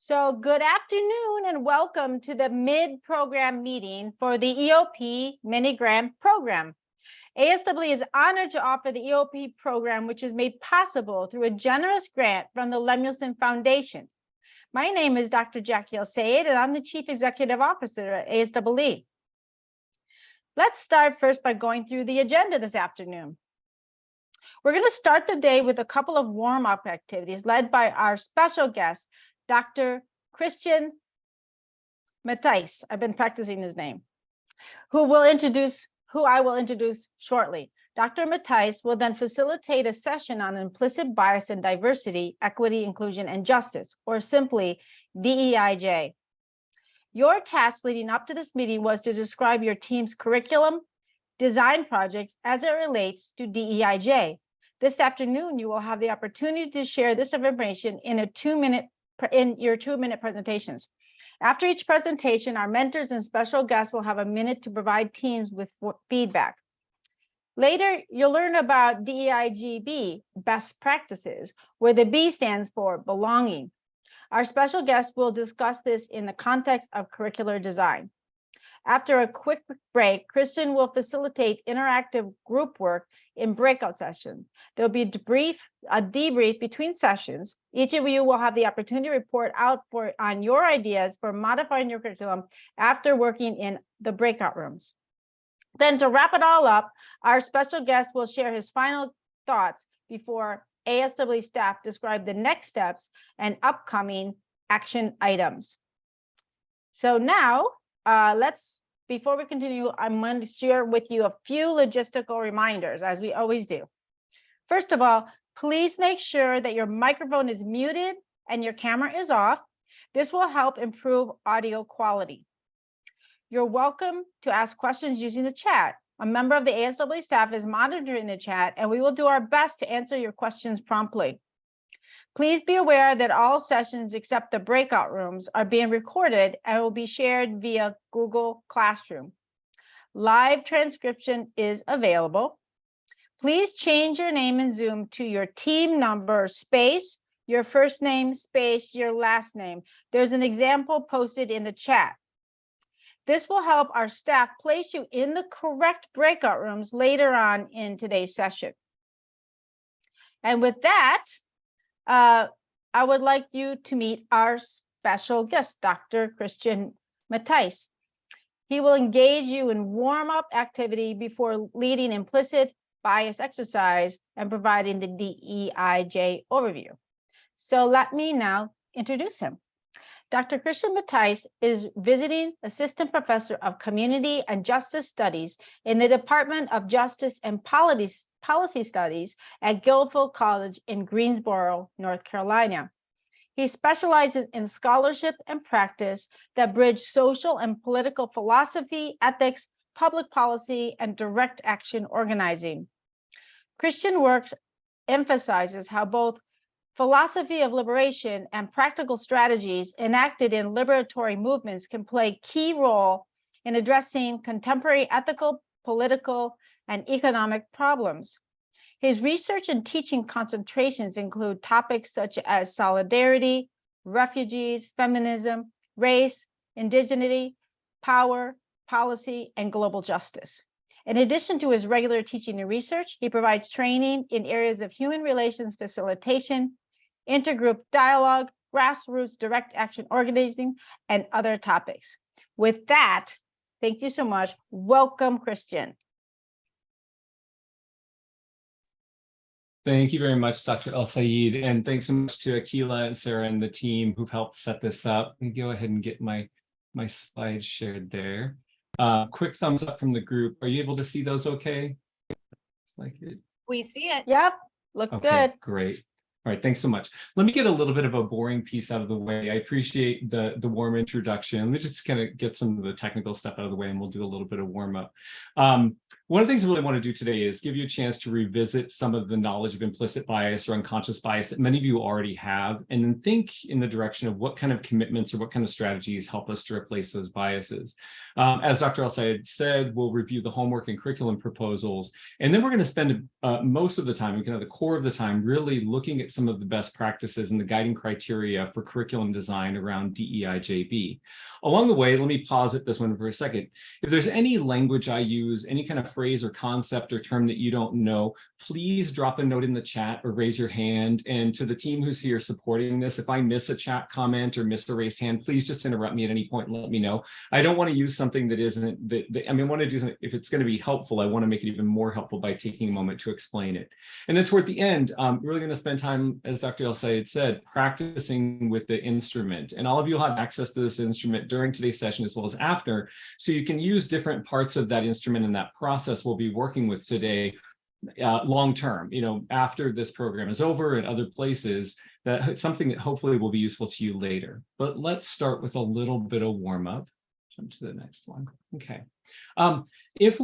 So good afternoon and welcome to the mid-program meeting for the EOP mini grant program. ASW is honored to offer the EOP program, which is made possible through a generous grant from the Lemuelson Foundation. My name is Dr. Jackie El-Sayed, and I'm the Chief Executive Officer at ASWE. Let's start first by going through the agenda this afternoon. We're going to start the day with a couple of warm-up activities led by our special guest, Dr. Chrsitian Matheis. I've been practicing his name, who I will introduce shortly. Dr. Matheis will then facilitate a session on implicit bias and diversity, equity, inclusion, and justice, or simply DEIJ. Your task leading up to this meeting was to describe your team's curriculum design project as it relates to DEIJ. This afternoon, you will have the opportunity to share this information in your 2-minute presentations. After each presentation, our mentors and special guests will have a minute to provide teams with feedback. Later, you'll learn about DEIJ Best Practices, where the B stands for belonging. Our special guest will discuss this in the context of curricular design. After a quick break, Chrsitian will facilitate interactive group work in breakout sessions. There'll be a debrief between sessions. Each of you will have the opportunity to report out on your ideas for modifying your curriculum after working in the breakout rooms. Then to wrap it all up, our special guest will share his final thoughts before ASW staff describe the next steps and upcoming action items. So now, before we continue, I'm going to share with you a few logistical reminders, as we always do. First of all, please make sure that your microphone is muted and your camera is off. This will help improve audio quality. You're welcome to ask questions using the chat. A member of the ASW staff is monitoring the chat, and we will do our best to answer your questions promptly. Please be aware that all sessions except the breakout rooms are being recorded and will be shared via Google Classroom. Live transcription is available. Please change your name in Zoom to your team number space, your first name space, your last name. There's an example posted in the chat. This will help our staff place you in the correct breakout rooms later on in today's session. And with that, I would like you to meet our special guest, Dr. Chrsitian Matheis. He will engage you in warm-up activity before leading implicit bias exercise and providing the DEIJ overview. So let me now introduce him. Dr. Chrsitian Matheis is visiting assistant professor of community and justice studies in the Department of Justice and Policy Studies at Guilford College in Greensboro, North Carolina. He specializes in scholarship and practice that bridge social and political philosophy, ethics, public policy, and direct action organizing. Chrsitian works emphasizes how both philosophy of liberation and practical strategies enacted in liberatory movements can play a key role in addressing contemporary ethical, political, and economic problems. His research and teaching concentrations include topics such as solidarity, refugees, feminism, race, indigeneity, power, policy, and global justice. In addition to his regular teaching and research, he provides training in areas of human relations facilitation, intergroup dialogue, grassroots direct action organizing, and other topics. With that, thank you so much. Welcome, Chrsitian. Thank you very much, Dr. El-Sayed, and thanks so much to Akila and Sarah and the team who've helped set this up. Let me go ahead and get my slides shared there. Quick thumbs up from the group. Are you able to see those okay? Looks like it. We see it. Yep, looks good. Great. All right, thanks so much. Let me get a little bit of a boring piece out of the way. I appreciate the warm introduction. Let me just kind of get some of the technical stuff out of the way and we'll do a little bit of warm up. One of the things I really want to do today is give you a chance to revisit some of the knowledge of implicit bias or unconscious bias that many of you already have, and then think in the direction of what kind of commitments or what kind of strategies help us to replace those biases. As Dr. El-Sayed said, we'll review the homework and curriculum proposals, and then we're going to spend most of the time, kind of the core of the time, really looking at some of the best practices and the guiding criteria for curriculum design around DEIJB. Along the way, let me pause at this one for a second. If there's any language I use, any kind of phrase or concept or term that you don't know, please drop a note in the chat or raise your hand. And to the team who's here supporting this, if I miss a chat comment or miss a raised hand, please just interrupt me at any point and let me know. I don't want to use something that isn't, I mean, I want to do something, if it's going to be helpful, I want to make it even more helpful by taking a moment to explain it. And then toward the end, I'm really going to spend time, as Dr. El-Sayed said, practicing with the instrument. And all of you will have access to this instrument during today's session as well as after, so you can use different parts of that instrument and that process we'll be working with today long term, after this program is over and other places, that's something that hopefully will be useful to you later. But let's start with a little bit of warm up. Jump to the next one. Okay. If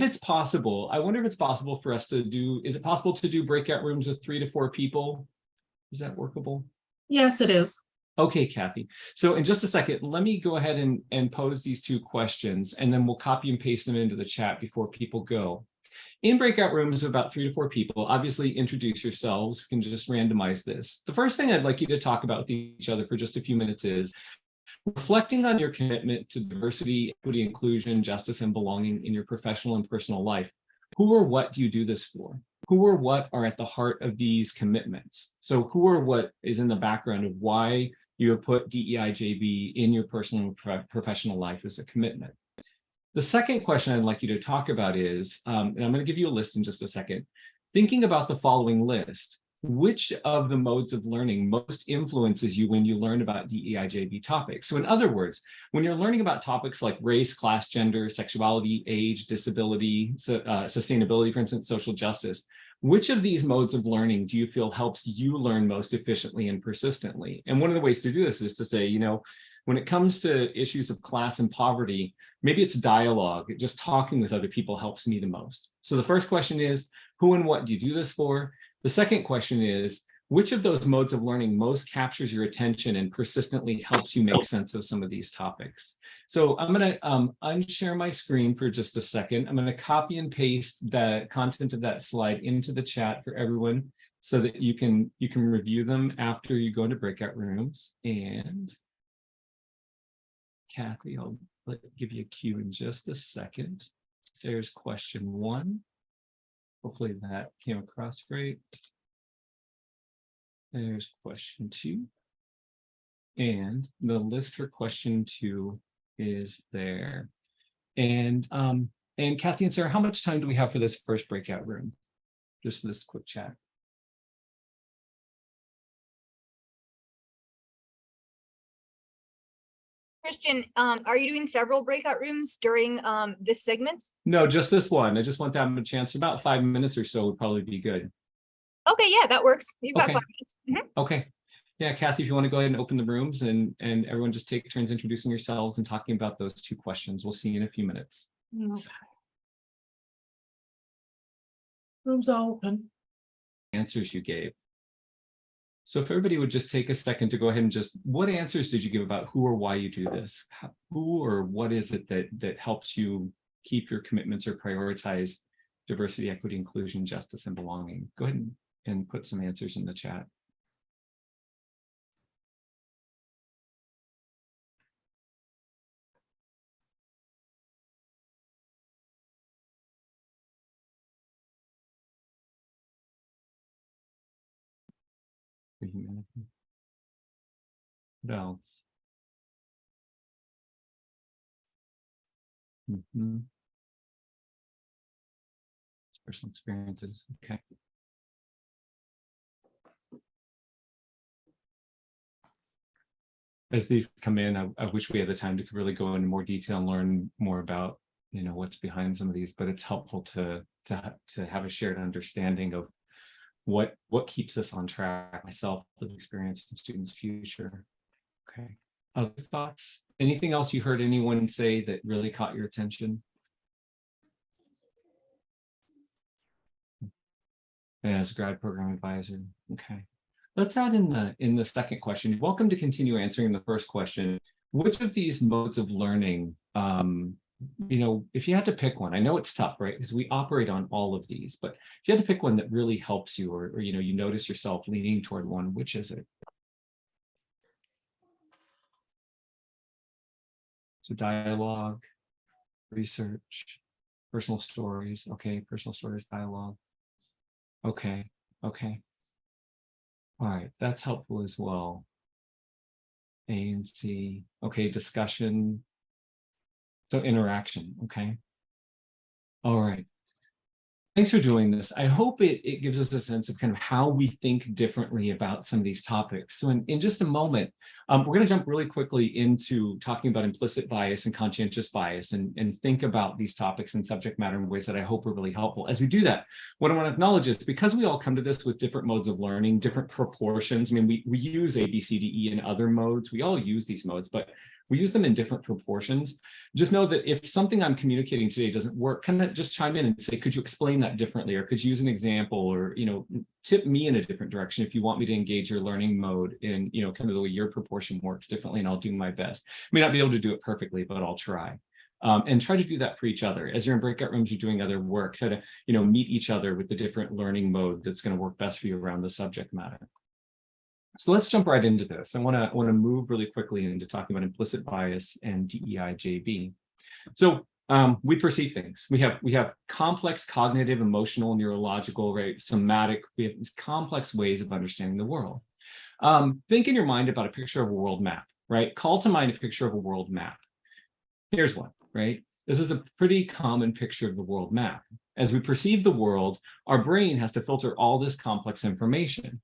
it's possible, I wonder if it's possible for us to do, is it possible to do breakout rooms with 3 to 4 people? Is that workable? Yes, it is. Okay, Kathy. So in just a second, let me go ahead and pose these 2 questions, and then we'll copy and paste them into the chat before people go. In breakout rooms of about 3 to 4 people, obviously introduce yourselves. You can just randomize this. The first thing I'd like you to talk about with each other for just a few minutes is reflecting on your commitment to diversity, equity, inclusion, justice, and belonging in your professional and personal life. Who or what do you do this for? Who or what are at the heart of these commitments? So who or what is in the background of why you have put DEIJB in your personal and professional life as a commitment? The second question I'd like you to talk about is, and I'm going to give you a list in just a second, thinking about the following list. Which of the modes of learning most influences you when you learn about DEIJB topics? So in other words, when you're learning about topics like race, class, gender, sexuality, age, disability, sustainability, for instance, social justice, which of these modes of learning do you feel helps you learn most efficiently and persistently? And one of the ways to do this is to say, when it comes to issues of class and poverty, maybe it's dialogue, just talking with other people helps me the most. So the first question is, who and what do you do this for? The second question is, which of those modes of learning most captures your attention and persistently helps you make sense of some of these topics? So I'm going to unshare my screen for just a second. I'm going to copy and paste the content of that slide into the chat for everyone so that you can review them after you go into breakout rooms. And Kathy, I'll give you a cue in just a second. There's question 1. Hopefully that came across great. There's question 2. And the list for question 2 is there. And Kathy and Sarah, how much time do we have for this first breakout room? Just for this quick chat. Christian, are you doing several breakout rooms during this segment? No, just this one. I just want to have a chance. About 5 minutes or so would probably be good. Okay, yeah, that works. You've got 5 minutes. Mm-hmm. Okay. Yeah, Kathy, if you want to go ahead and open the rooms and everyone just take turns introducing yourselves and talking about those 2 questions. We'll see you in a few minutes. Okay. Rooms are open. Answers you gave. So if everybody would just take a second to go ahead and just, what answers did you give about who or why you do this? Who or what is it that helps you keep your commitments or prioritize diversity, equity, inclusion, justice, and belonging? Go ahead and put some answers in the chat. Humanity. What else? Personal experiences. Okay. As these come in, I wish we had the time to really go into more detail and learn more about what's behind some of these, but it's helpful to have a shared understanding of what keeps us on track, myself, the experience, and students' future. Okay. Other thoughts? Anything else you heard anyone say that really caught your attention? as a grad program advisor. Okay. Let's add in the second question. Welcome to continue answering the first question. Which of these modes of learning, if you had to pick one, I know it's tough, right? Because we operate on all of these, but if you had to pick one that really helps you, or you notice yourself leaning toward one, which is it? So dialogue, research, personal stories. Okay, personal stories, dialogue. Okay, okay. All right, that's helpful as well. A and C. Okay, discussion. So interaction. Okay. All right. Thanks for doing this. I hope it gives us a sense of kind of how we think differently about some of these topics. So in just a moment, we're going to jump really quickly into talking about implicit bias and conscientious bias and think about these topics and subject matter in ways that I hope are really helpful. As we do that, what I want to acknowledge is because we all come to this with different modes of learning, different proportions. I mean, we use A, B, C, D, E and other modes. We all use these modes, but we use them in different proportions. Just know that if something I'm communicating today doesn't work, kind of just chime in and say, could you explain that differently? Or could you use an example, or, tip me in a different direction if you want me to engage your learning mode in, kind of the way your proportion works differently, and I'll do my best. I may not be able to do it perfectly, but I'll try. And try to do that for each other. As you're in breakout rooms, you're doing other work, try to, meet each other with the different learning mode that's going to work best for you around the subject matter. So let's jump right into this. I want to move really quickly into talking about implicit bias and DEIJ. So we perceive things. We have complex cognitive, emotional, neurological, right, somatic. We have these complex ways of understanding the world. Think in your mind about a picture of a world map, right? Call to mind a picture of a world map. Here's one, right? This is a pretty common picture of the world map. As we perceive the world, our brain has to filter all this complex information.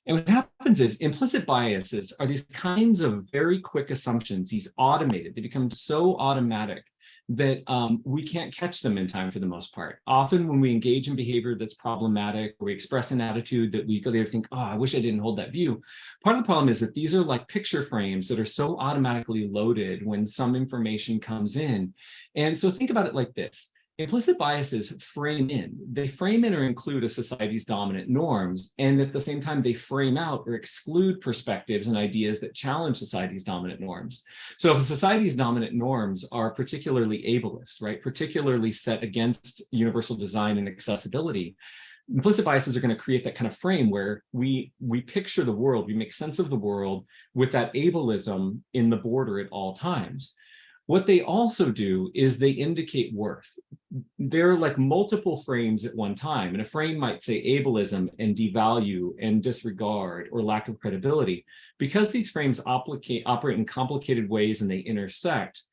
And what happens is implicit biases are these kinds of very quick assumptions, these automated, they become so automatic that we can't catch them in time for the most part. Often when we engage in behavior that's problematic, or we express an attitude that we go there to think, oh, I wish I didn't hold that view. Part of the problem is that these are like picture frames that are so automatically loaded when some information comes in. And so think about it like this. Implicit biases frame in. They frame in or include a society's dominant norms, and at the same time, they frame out or exclude perspectives and ideas that challenge society's dominant norms. So if society's dominant norms are particularly ableist, right, particularly set against universal design and accessibility, implicit biases are going to create that kind of frame where we picture the world, we make sense of the world with that ableism in the border at all times. What they also do is they indicate worth. They're like multiple frames at one time, and a frame might say ableism and devalue and disregard or lack of credibility. Because these frames operate in complicated ways and they intersect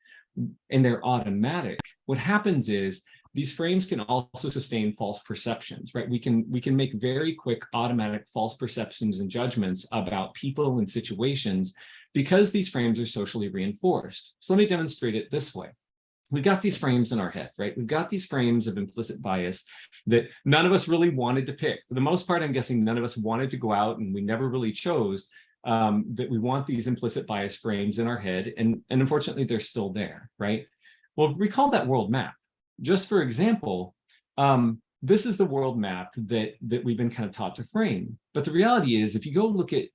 and they're automatic, what happens is these frames can also sustain false perceptions, right? We can make very quick automatic false perceptions and judgments about people and situations because these frames are socially reinforced. So let me demonstrate it this way. We've got these frames in our head, right? We've got these frames of implicit bias that none of us really wanted to pick. For the most part, I'm guessing none of us wanted to go out, and we never really chose that we want these implicit bias frames in our head. And unfortunately, they're still there, right? Well, recall that world map. Just for example, this is the world map that we've been kind of taught to frame. But the reality is, if you go look at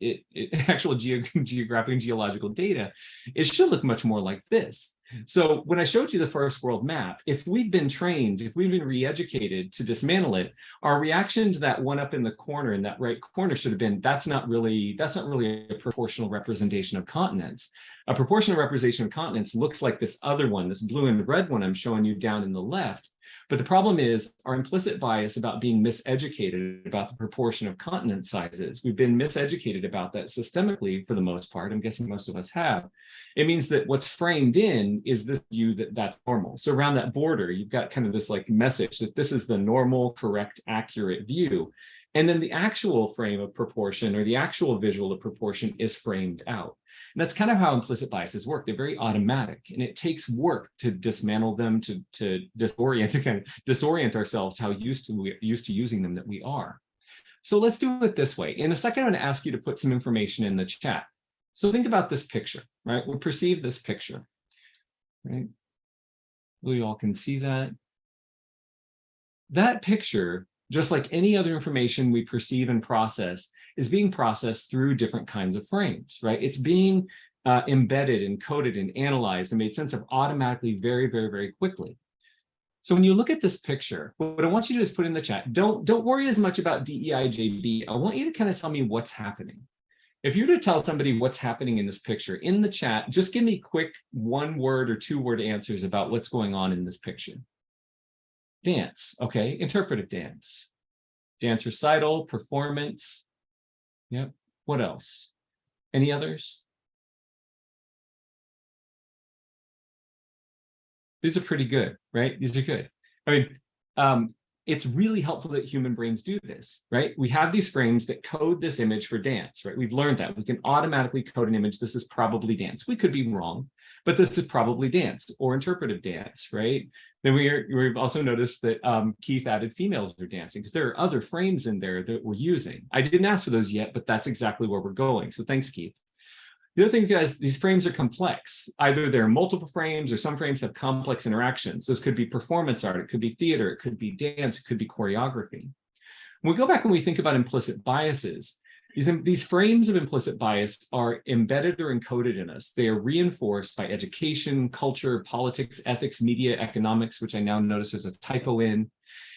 actual geographic and geological data, it should look much more like this. So when I showed you the first world map, if we've been trained, if we've been re-educated to dismantle it, our reaction to that one up in the corner, in that right corner, should have been, that's not really a proportional representation of continents. A proportional representation of continents looks like this other one, this blue and red one I'm showing you down in the left. But the problem is our implicit bias about being miseducated about the proportion of continent sizes. We've been miseducated about that systemically for the most part. I'm guessing most of us have. It means that what's framed in is this view that that's normal. So around that border, you've got kind of this like message that this is the normal, correct, accurate view. And then the actual frame of proportion, or the actual visual of proportion, is framed out. And that's kind of how implicit biases work. They're very automatic, and it takes work to dismantle them, to disorient ourselves how used to using them that we are. So let's do it this way. In a second, I'm going to ask you to put some information in the chat. So think about this picture, right? We perceive this picture, right? We all can see that. That picture just like any other information we perceive and process, is being processed through different kinds of frames, right? It's being embedded and coded and analyzed and made sense of automatically very, very, very quickly. So when you look at this picture, what I want you to do is put in the chat, don't worry as much about DEIJB. I want you to kind of tell me what's happening. If you were to tell somebody what's happening in this picture in the chat, just give me quick 1-word or 2-word answers about what's going on in this picture. Dance, okay, interpretive dance. Dance recital, performance. Yep, what else? Any others? These are pretty good, right? These are good. I mean, it's really helpful that human brains do this, right? We have these frames that code this image for dance, right? We've learned that. We can automatically code an image. This is probably dance. We could be wrong, but this is probably dance or interpretive dance, right? Then we've also noticed that Keith added females are dancing because there are other frames in there that we're using. I didn't ask for those yet, but that's exactly where we're going. So thanks, Keith. The other thing, guys, these frames are complex. Either there are multiple frames or some frames have complex interactions. This could be performance art, it could be theater, it could be dance, it could be choreography. When we go back and we think about implicit biases, these frames of implicit bias are embedded or encoded in us. They are reinforced by education, culture, politics, ethics, media, economics, which I now notice there's a typo in.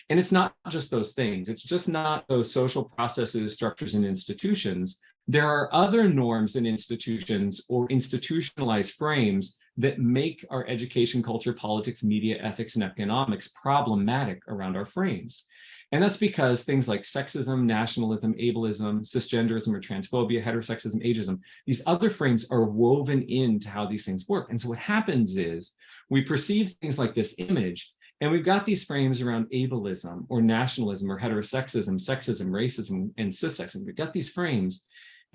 And it's not just those things. It's just not those social processes, structures, and institutions. There are other norms and institutions or institutionalized frames that make our education, culture, politics, media, ethics, and economics problematic around our frames. And that's because things like sexism, nationalism, ableism, cisgenderism or transphobia, heterosexism, ageism, these other frames are woven into how these things work. And so what happens is we perceive things like this image, and we've got these frames around ableism or nationalism or heterosexism, sexism, racism, and cissexism. We've got these frames.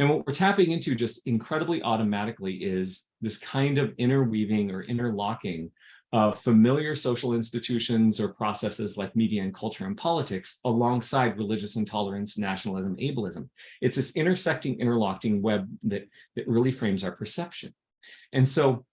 And what we're tapping into just incredibly automatically is this kind of interweaving or interlocking of familiar social institutions or processes like media and culture and politics alongside religious intolerance, nationalism, ableism. It's this intersecting, interlocking web that really frames our perception. And so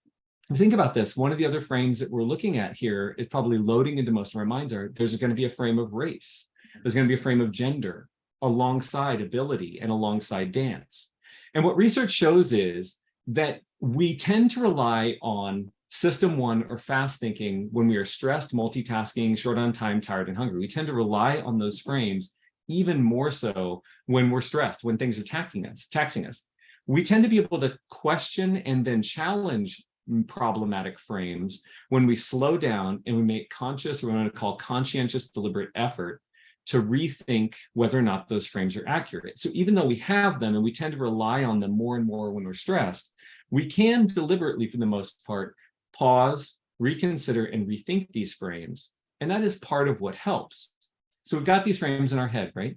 think about this. One of the other frames that we're looking at here is probably loading into most of our minds are there's going to be a frame of race. There's going to be a frame of gender alongside ability and alongside dance. And what research shows is that we tend to rely on system one or fast thinking when we are stressed, multitasking, short on time, tired, and hungry. We tend to rely on those frames even more so when we're stressed, when things are taxing us. We tend to be able to question and then challenge problematic frames when we slow down and we make conscious, or what I want to call conscientious, deliberate effort to rethink whether or not those frames are accurate. So even though we have them and we tend to rely on them more and more when we're stressed, we can deliberately, for the most part, pause, reconsider, and rethink these frames. And that is part of what helps. So we've got these frames in our head, right?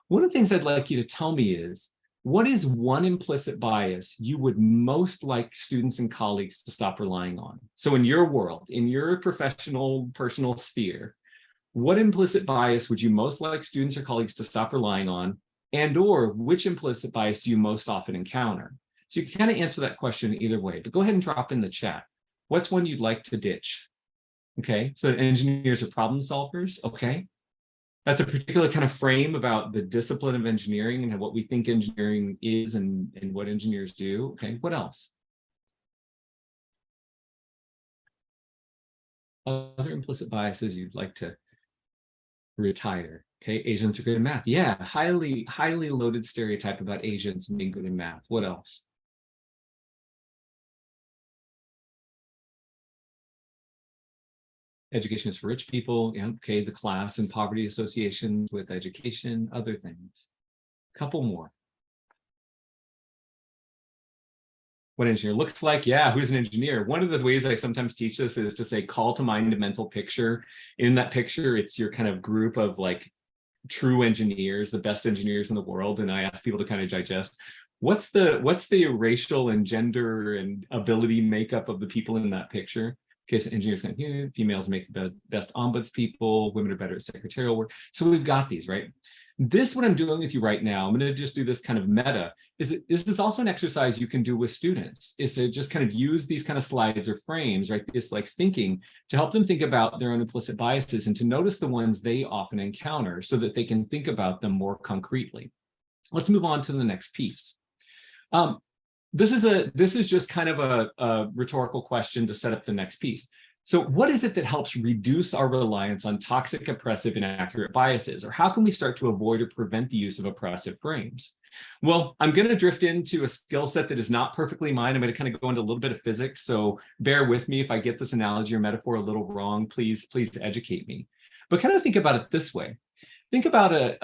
One of the things I'd like you to tell me is, what is one implicit bias you would most like students and colleagues to stop relying on? So in your world, in your professional, personal sphere, what implicit bias would you most like students or colleagues to stop relying on? And or which implicit bias do you most often encounter? So you can kind of answer that question either way, but go ahead and drop in the chat. What's one you'd like to ditch? Okay, so engineers are problem solvers, okay. That's a particular kind of frame about the discipline of engineering and what we think engineering is and what engineers do. Okay, what else? Other implicit biases you'd like to retire. Okay, Asians are good in math. Yeah, highly loaded stereotype about Asians being good in math. What else? Education is for rich people. Yeah, okay, the class and poverty associations with education, other things. Couple more. What an engineer looks like. Yeah, who's an engineer? One of the ways I sometimes teach this is to say, call to mind a mental picture. In that picture, it's your kind of group of like true engineers, the best engineers in the world. And I ask people to kind of digest, what's the racial and gender and ability makeup of the people in that picture? Okay, so engineers kind of here, females make the best ombuds people, women are better at secretarial work. So we've got these, right? This, what I'm doing with you right now, I'm going to just do this kind of meta, this is also an exercise you can do with students, is to just kind of use these kind of slides or frames, right? This like thinking to help them think about their own implicit biases and to notice the ones they often encounter so that they can think about them more concretely. Let's move on to the next piece. This is just kind of a rhetorical question to set up the next piece. So what is it that helps reduce our reliance on toxic, oppressive, inaccurate biases? Or how can we start to avoid or prevent the use of oppressive frames? Well, I'm going to drift into a skill set that is not perfectly mine. I'm going to kind of go into a little bit of physics. So bear with me if I get this analogy or metaphor a little wrong, please educate me. But kind of think about it this way. Think about a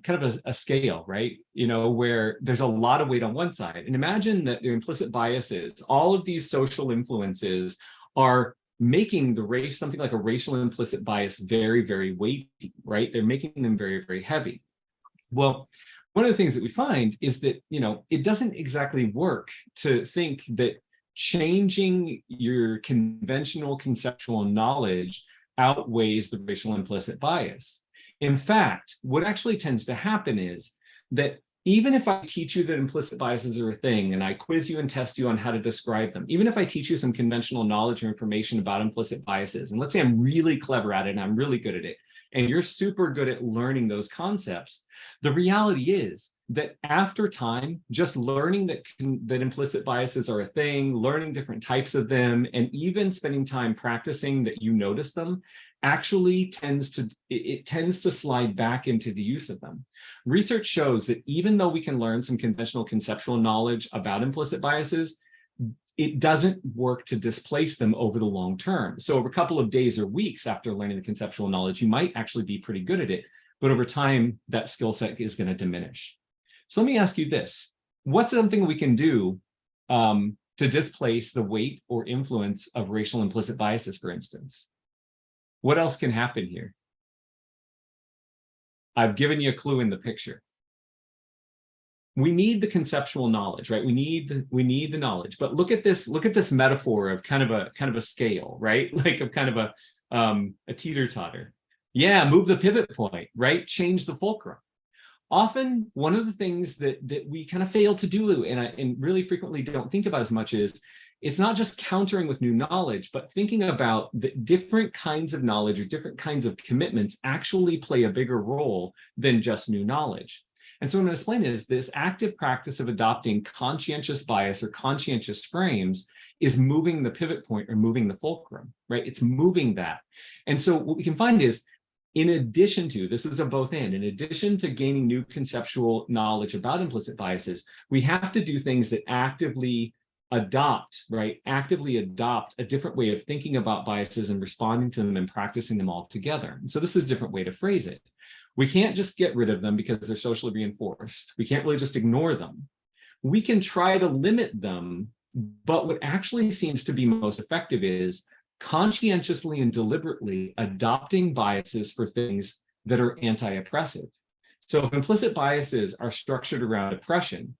kind of a scale, right? You know, where there's a lot of weight on one side. And imagine that the implicit biases, all of these social influences are making the race, something like a racial implicit bias, very, very weighty, right? They're making them very, very heavy. Well, one of the things that we find is that, you know, it doesn't exactly work to think that changing your conventional conceptual knowledge outweighs the racial implicit bias. In fact, what actually tends to happen is that even if I teach you that implicit biases are a thing and I quiz you and test you on how to describe them, even if I teach you some conventional knowledge or information about implicit biases, and let's say I'm really clever at it and I'm really good at it, and you're super good at learning those concepts, the reality is that after time, just learning that implicit biases are a thing, learning different types of them, and even spending time practicing that you notice them, actually tends to slide back into the use of them. Research shows that even though we can learn some conventional conceptual knowledge about implicit biases, it doesn't work to displace them over the long term. So over a couple of days or weeks after learning the conceptual knowledge, you might actually be pretty good at it, but over time, that skill set is going to diminish. So let me ask you this. What's something we can do to displace the weight or influence of racial implicit biases, for instance? What else can happen here? I've given you a clue in the picture. We need the conceptual knowledge, right? We need the knowledge. But look at this metaphor of kind of a scale, right? Like of kind of a teeter-totter. Yeah, move the pivot point, right? Change the fulcrum. Often, one of the things that we kind of fail to do, and really frequently don't think about as much, is it's not just countering with new knowledge, but thinking about that different kinds of knowledge or different kinds of commitments actually play a bigger role than just new knowledge. And so what I'm going to explain is this active practice of adopting conscientious bias or conscientious frames is moving the pivot point or moving the fulcrum, right? It's moving that. And so what we can find is, in addition to, this is a both and, in addition to gaining new conceptual knowledge about implicit biases, we have to do things that actively adopt a different way of thinking about biases and responding to them and practicing them all together. And so this is a different way to phrase it. We can't just get rid of them because they're socially reinforced. We can't really just ignore them. We can try to limit them, but what actually seems to be most effective is conscientiously and deliberately adopting biases for things that are anti-oppressive. So if implicit biases are structured around oppression,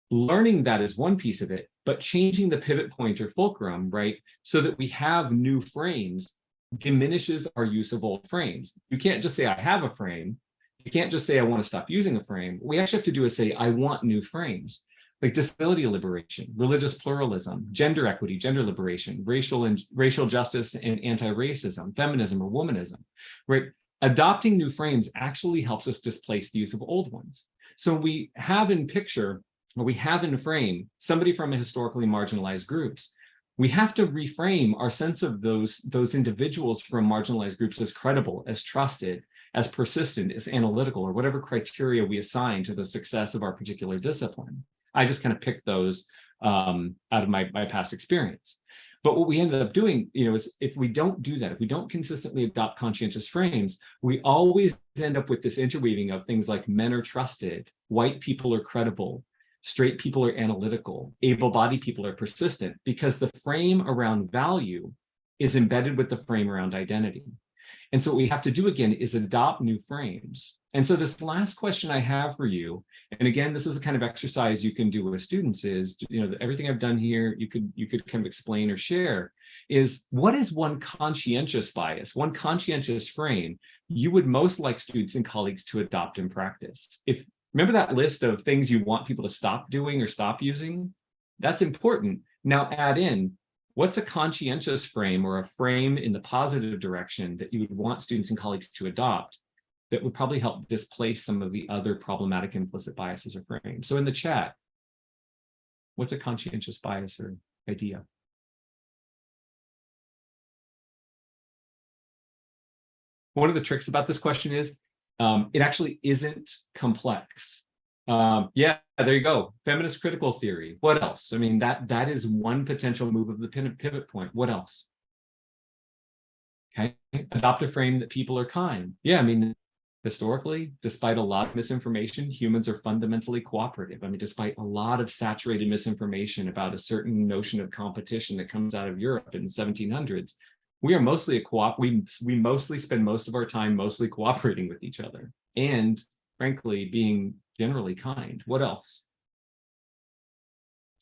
learning that is one piece of it, but changing the pivot point or fulcrum, right, so that we have new frames diminishes our use of old frames. You can't just say, I have a frame. You can't just say, I want to stop using a frame. What we actually have to do is say, I want new frames, like disability liberation, religious pluralism, gender equity, gender liberation, racial justice and anti-racism, feminism or womanism, right? Adopting new frames actually helps us displace the use of old ones. So we have in picture, or we have in frame, somebody from a historically marginalized groups. We have to reframe our sense of those individuals from marginalized groups as credible, as trusted, as persistent, as analytical, or whatever criteria we assign to the success of our particular discipline. I just kind of picked those out of my past experience. But what we ended up doing, is if we don't do that, if we don't consistently adopt conscientious frames, we always end up with this interweaving of things like men are trusted, white people are credible, straight people are analytical, able-bodied people are persistent, because the frame around value is embedded with the frame around identity. And so what we have to do again is adopt new frames. And so this last question I have for you, and again, this is the kind of exercise you can do with students, is, everything I've done here, you could kind of explain or share, is what is one conscientious bias, one conscientious frame you would most like students and colleagues to adopt and practice. Remember that list of things you want people to stop doing or stop using? That's important. Now add in, what's a conscientious frame or a frame in the positive direction that you would want students and colleagues to adopt that would probably help displace some of the other problematic implicit biases or frames? So in the chat, what's a conscientious bias or idea? One of the tricks about this question is it actually isn't complex. Yeah, there you go. Feminist critical theory. What else? I mean, that is one potential move of the pivot point. What else? Okay, adopt a frame that people are kind. Yeah, I mean, historically, despite a lot of misinformation, humans are fundamentally cooperative. I mean, despite a lot of saturated misinformation about a certain notion of competition that comes out of Europe in the 1700s, we are mostly we mostly spend most of our time mostly cooperating with each other and, frankly, being generally kind. What else?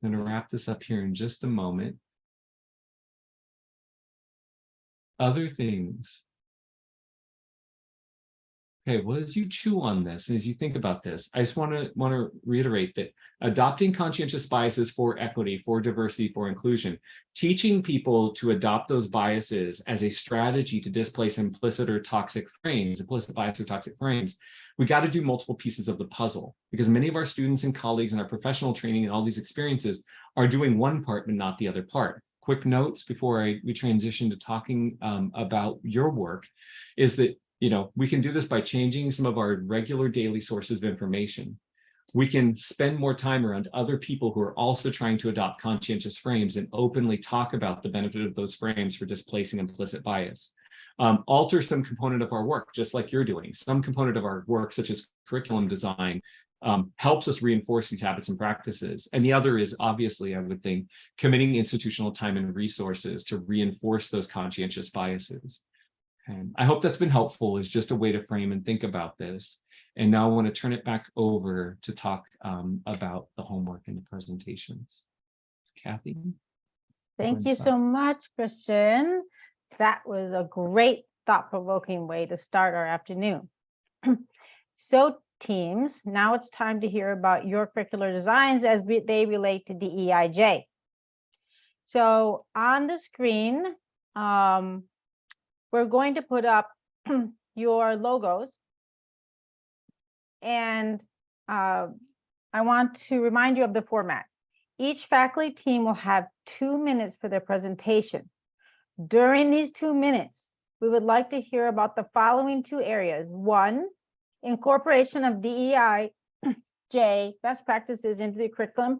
I'm going to wrap this up here in just a moment. Other things. Okay, well, as you chew on this, and as you think about this, I just want to reiterate that adopting conscientious biases for equity, for diversity, for inclusion, teaching people to adopt those biases as a strategy to displace implicit or toxic frames, implicit bias or toxic frames, we got to do multiple pieces of the puzzle, because many of our students and colleagues in our professional training and all these experiences are doing one part but not the other part. Quick notes before we transition to talking about your work is that, you know, we can do this by changing some of our regular daily sources of information. We can spend more time around other people who are also trying to adopt conscientious frames and openly talk about the benefit of those frames for displacing implicit bias. Alter some component of our work, just like you're doing. Some component of our work, such as curriculum design, helps us reinforce these habits and practices. And the other is, obviously, I would think, committing institutional time and resources to reinforce those conscientious biases. And I hope that's been helpful as just a way to frame and think about this. And now I want to turn it back over to talk about the homework and the presentations. Kathy? Thank you so much, Christian. That was a great thought-provoking way to start our afternoon. So teams, now it's time to hear about your curricular designs as they relate to DEIJ. So on the screen, we're going to put up your logos. And I want to remind you of the format. Each faculty team will have 2 minutes for their presentation. During these 2 minutes, we would like to hear about the following 2 areas. 1, incorporation of DEIJ best practices into the curriculum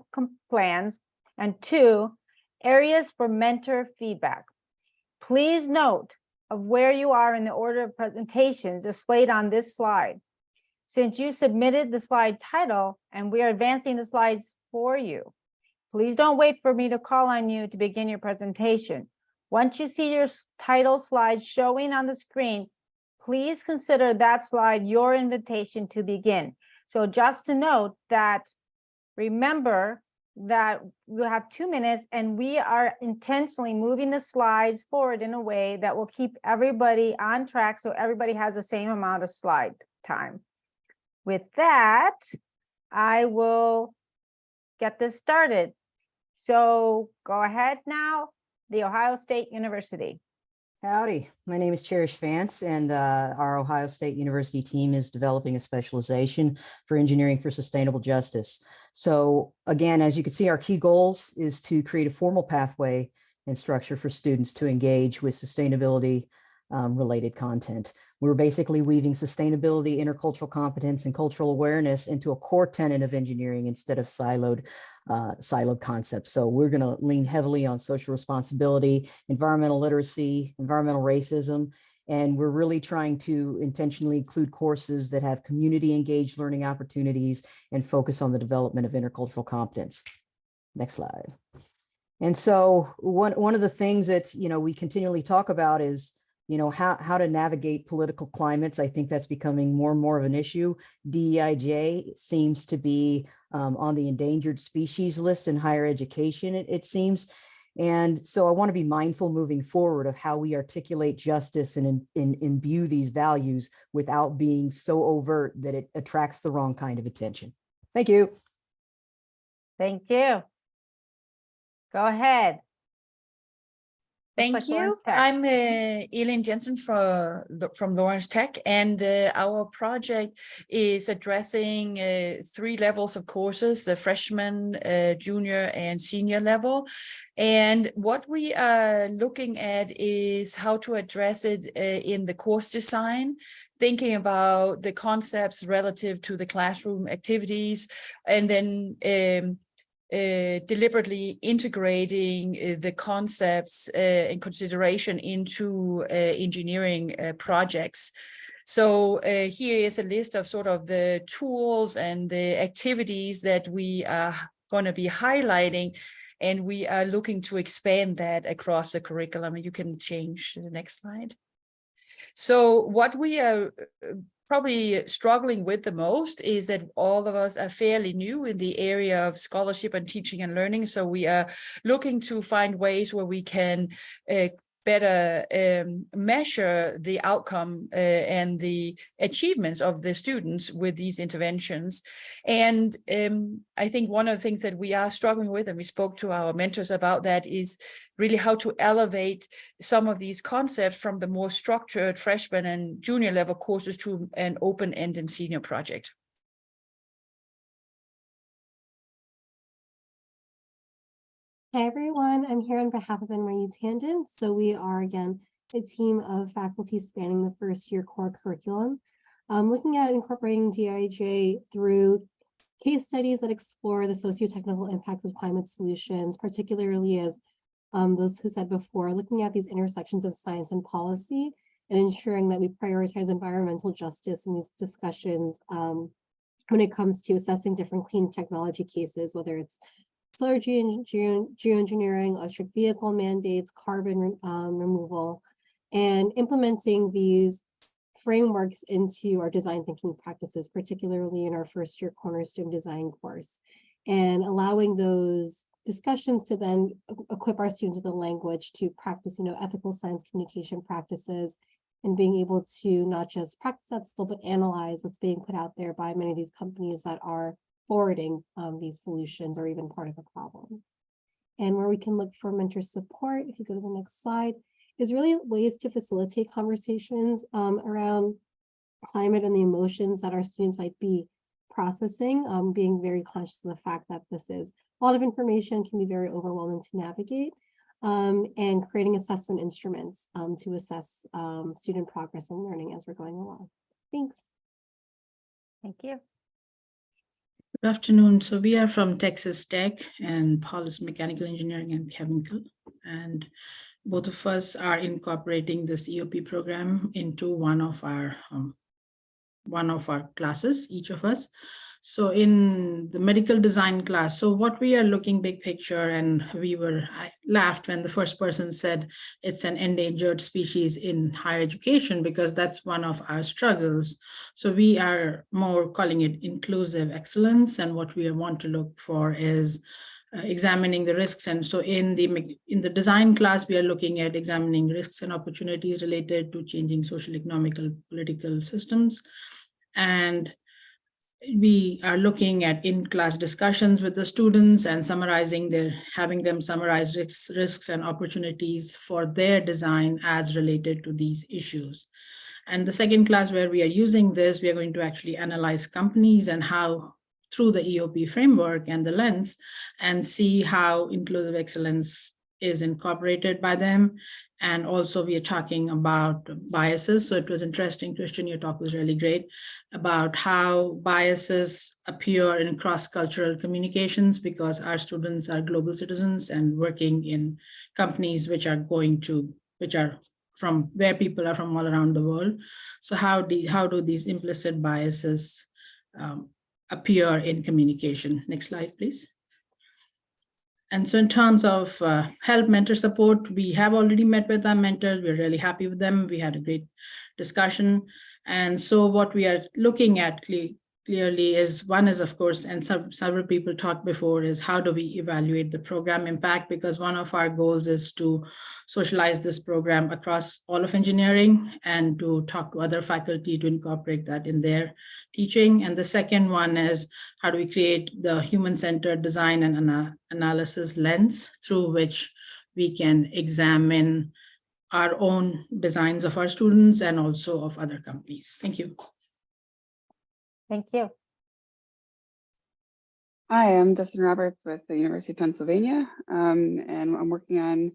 plans. And 2, areas for mentor feedback. Please note of where you are in the order of presentations displayed on this slide. Since you submitted the slide title and we are advancing the slides for you, please don't wait for me to call on you to begin your presentation. Once you see your title slide showing on the screen, please consider that slide your invitation to begin. So just to note that, remember that we'll have 2 minutes and we are intentionally moving the slides forward in a way that will keep everybody on track so everybody has the same amount of slide time. With that, I will get this started. So go ahead now, The Ohio State University. Howdy, my name is Cherish Vance, and our Ohio State University team is developing a specialization for engineering for sustainable justice. So again, as you can see, our key goals is to create a formal pathway and structure for students to engage with sustainability related content. We're basically weaving sustainability, intercultural competence, and cultural awareness into a core tenet of engineering instead of siloed concepts. So we're going to lean heavily on social responsibility, environmental literacy, environmental racism, and we're really trying to intentionally include courses that have community engaged learning opportunities and focus on the development of intercultural competence. Next slide. And so one of the things that we continually talk about is how to navigate political climates. I think that's becoming more and more of an issue. DEIJ seems to be on the endangered species list in higher education, it seems. And so I want to be mindful moving forward of how we articulate justice and imbue these values without being so overt that it attracts the wrong kind of attention. Thank you. Thank you. Go ahead. Thank Looks like you. Lawrence Tech. I'm Elin Jensen from Lawrence Tech, and our project is addressing 3 levels of courses, the freshman, junior, and senior level. And what we are looking at is how to address it in the course design, thinking about the concepts relative to the classroom activities, and then deliberately integrating the concepts and consideration into engineering projects. So here is a list of sort of the tools and the activities that we are going to be highlighting, and we are looking to expand that across the curriculum. You can change to the next slide. So what we are probably struggling with the most is that all of us are fairly new in the area of scholarship and teaching and learning. So we are looking to find ways where we can better measure the outcome and the achievements of the students with these interventions. And I think one of the things that we are struggling with, and we spoke to our mentors about that, is really how to elevate some of these concepts from the more structured freshman and junior level courses to an open-ended senior project. Hi everyone, I'm here on behalf of NYU Tangent. So we are again a team of faculty spanning the first year core curriculum, looking at incorporating DEIJ through case studies that explore the socio-technical impacts of climate solutions, particularly as those who said before, looking at these intersections of science and policy and ensuring that we prioritize environmental justice in these discussions when it comes to assessing different clean technology cases, whether it's solar geoengineering, electric vehicle mandates, carbon removal, and implementing these frameworks into our design thinking practices, particularly in our first year cornerstone design course, and allowing those discussions to then equip our students with the language to practice, ethical science communication practices, and being able to not just practice that skill, but analyze what's being put out there by many of these companies that are forwarding these solutions or even part of the problem. And where we can look for mentor support, if you go to the next slide, is really ways to facilitate conversations around climate and the emotions that our students might be processing, being very conscious of the fact that this is a lot of information, can be very overwhelming to navigate, and creating assessment instruments to assess student progress and learning as we're going along. Thanks. Thank you. Good afternoon. So we are from Texas Tech, and Paul is mechanical engineering and chemical. And both of us are incorporating this EOP program into one of our classes, each of us. So in the medical design class, so what we are looking big picture, and I laughed when the first person said it's an endangered species in higher education, because that's one of our struggles. So we are more calling it inclusive excellence, and what we want to look for is examining the risks. And so in the design class, we are looking at examining risks and opportunities related to changing social, economical, political systems. And we are looking at in-class discussions with the students and having them summarize risks and opportunities for their design as related to these issues. And the second class where we are using this, we are going to actually analyze companies and how through the EOP framework and the lens, and see how inclusive excellence is incorporated by them. And also we are talking about biases. So it was interesting, Chrsitian, your talk was really great about how biases appear in cross-cultural communications, because our students are global citizens and working in companies which are from where people are from all around the world. So how do these implicit biases appear in communication? Next slide, please. And so in terms of help, mentor support, we have already met with our mentors. We're really happy with them. We had a great discussion. And so what we are looking at clearly is one is, of course, and several people talked before, is how do we evaluate the program impact? Because one of our goals is to socialize this program across all of engineering and to talk to other faculty to incorporate that in their teaching. And the second one is how do we create the human-centered design and analysis lens through which we can examine our own designs of our students and also of other companies. Thank you. Thank you. Hi, I'm Dustin Roberts with the University of Pennsylvania, and I'm working on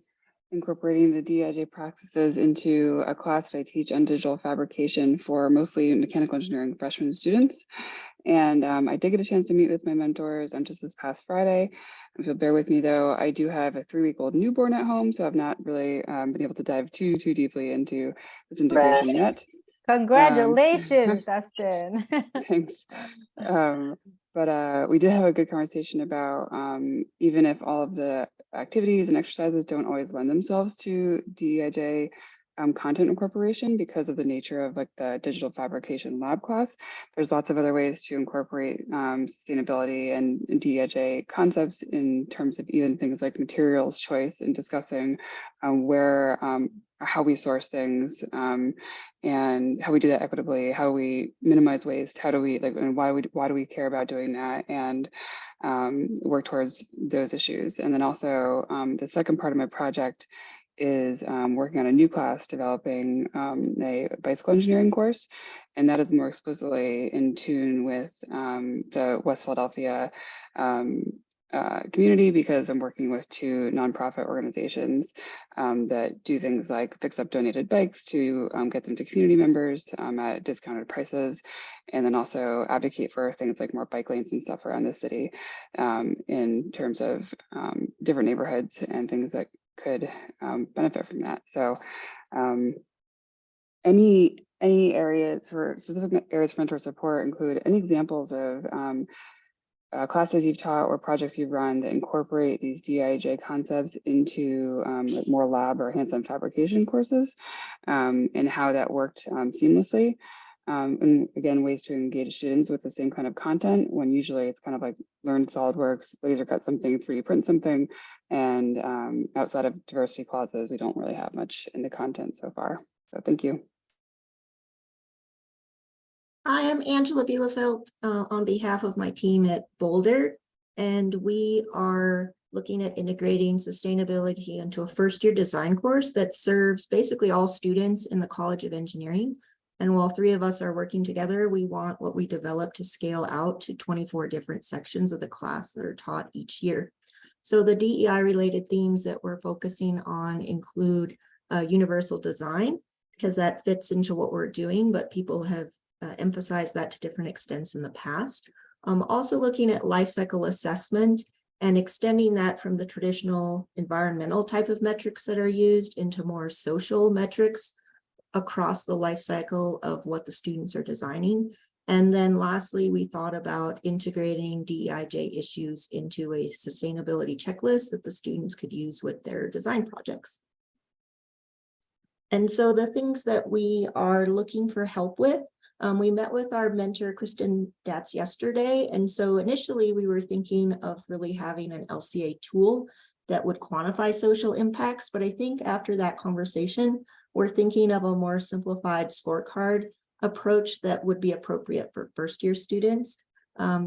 incorporating the DEIJ practices into a class that I teach on digital fabrication for mostly mechanical engineering freshman students. And I did get a chance to meet with my mentors just this past Friday. If you'll bear with me though, I do have a 3-week-old newborn at home, so I've not really been able to dive too deeply into this integration yet. Congratulations, Dustin. Thanks. But we did have a good conversation about even if all of the activities and exercises don't always lend themselves to DEIJ content incorporation because of the nature of like the digital fabrication lab class, there's lots of other ways to incorporate sustainability and DEIJ concepts in terms of even things like materials choice and discussing how we source things and how we do that equitably, how we minimize waste, how do we and why do we care about doing that, and work towards those issues. And then also the second part of my project is working on a new class developing a bicycle engineering course, and that is more explicitly in tune with the West Philadelphia community, because I'm working with 2 nonprofit organizations that do things like fix up donated bikes to get them to community members at discounted prices, and then also advocate for things like more bike lanes and stuff around the city in terms of different neighborhoods and things that could benefit from that. So any areas for specific areas for mentor support include any examples of classes you've taught or projects you've run that incorporate these DEIJ concepts into like more lab or hands-on fabrication courses, and how that worked seamlessly. And again, ways to engage students with the same kind of content when usually it's kind of like learn SolidWorks, laser cut something, 3D print something, and outside of diversity clauses, we don't really have much in the content so far. So thank you. Hi, I'm Angela Bielefeld on behalf of my team at Boulder, and we are looking at integrating sustainability into a first-year design course that serves basically all students in the College of Engineering. And while 3 of us are working together, we want what we develop to scale out to 24 different sections of the class that are taught each year. So the DEI related themes that we're focusing on include universal design, because that fits into what we're doing, but people have emphasized that to different extents in the past. Also looking at life cycle assessment and extending that from the traditional environmental type of metrics that are used into more social metrics across the life cycle of what the students are designing. And then lastly, we thought about integrating DEIJ issues into a sustainability checklist that the students could use with their design projects. And so the things that we are looking for help with, we met with our mentor, Kristen Datz, yesterday. And so initially we were thinking of really having an LCA tool that would quantify social impacts. But I think after that conversation, we're thinking of a more simplified scorecard approach that would be appropriate for first-year students.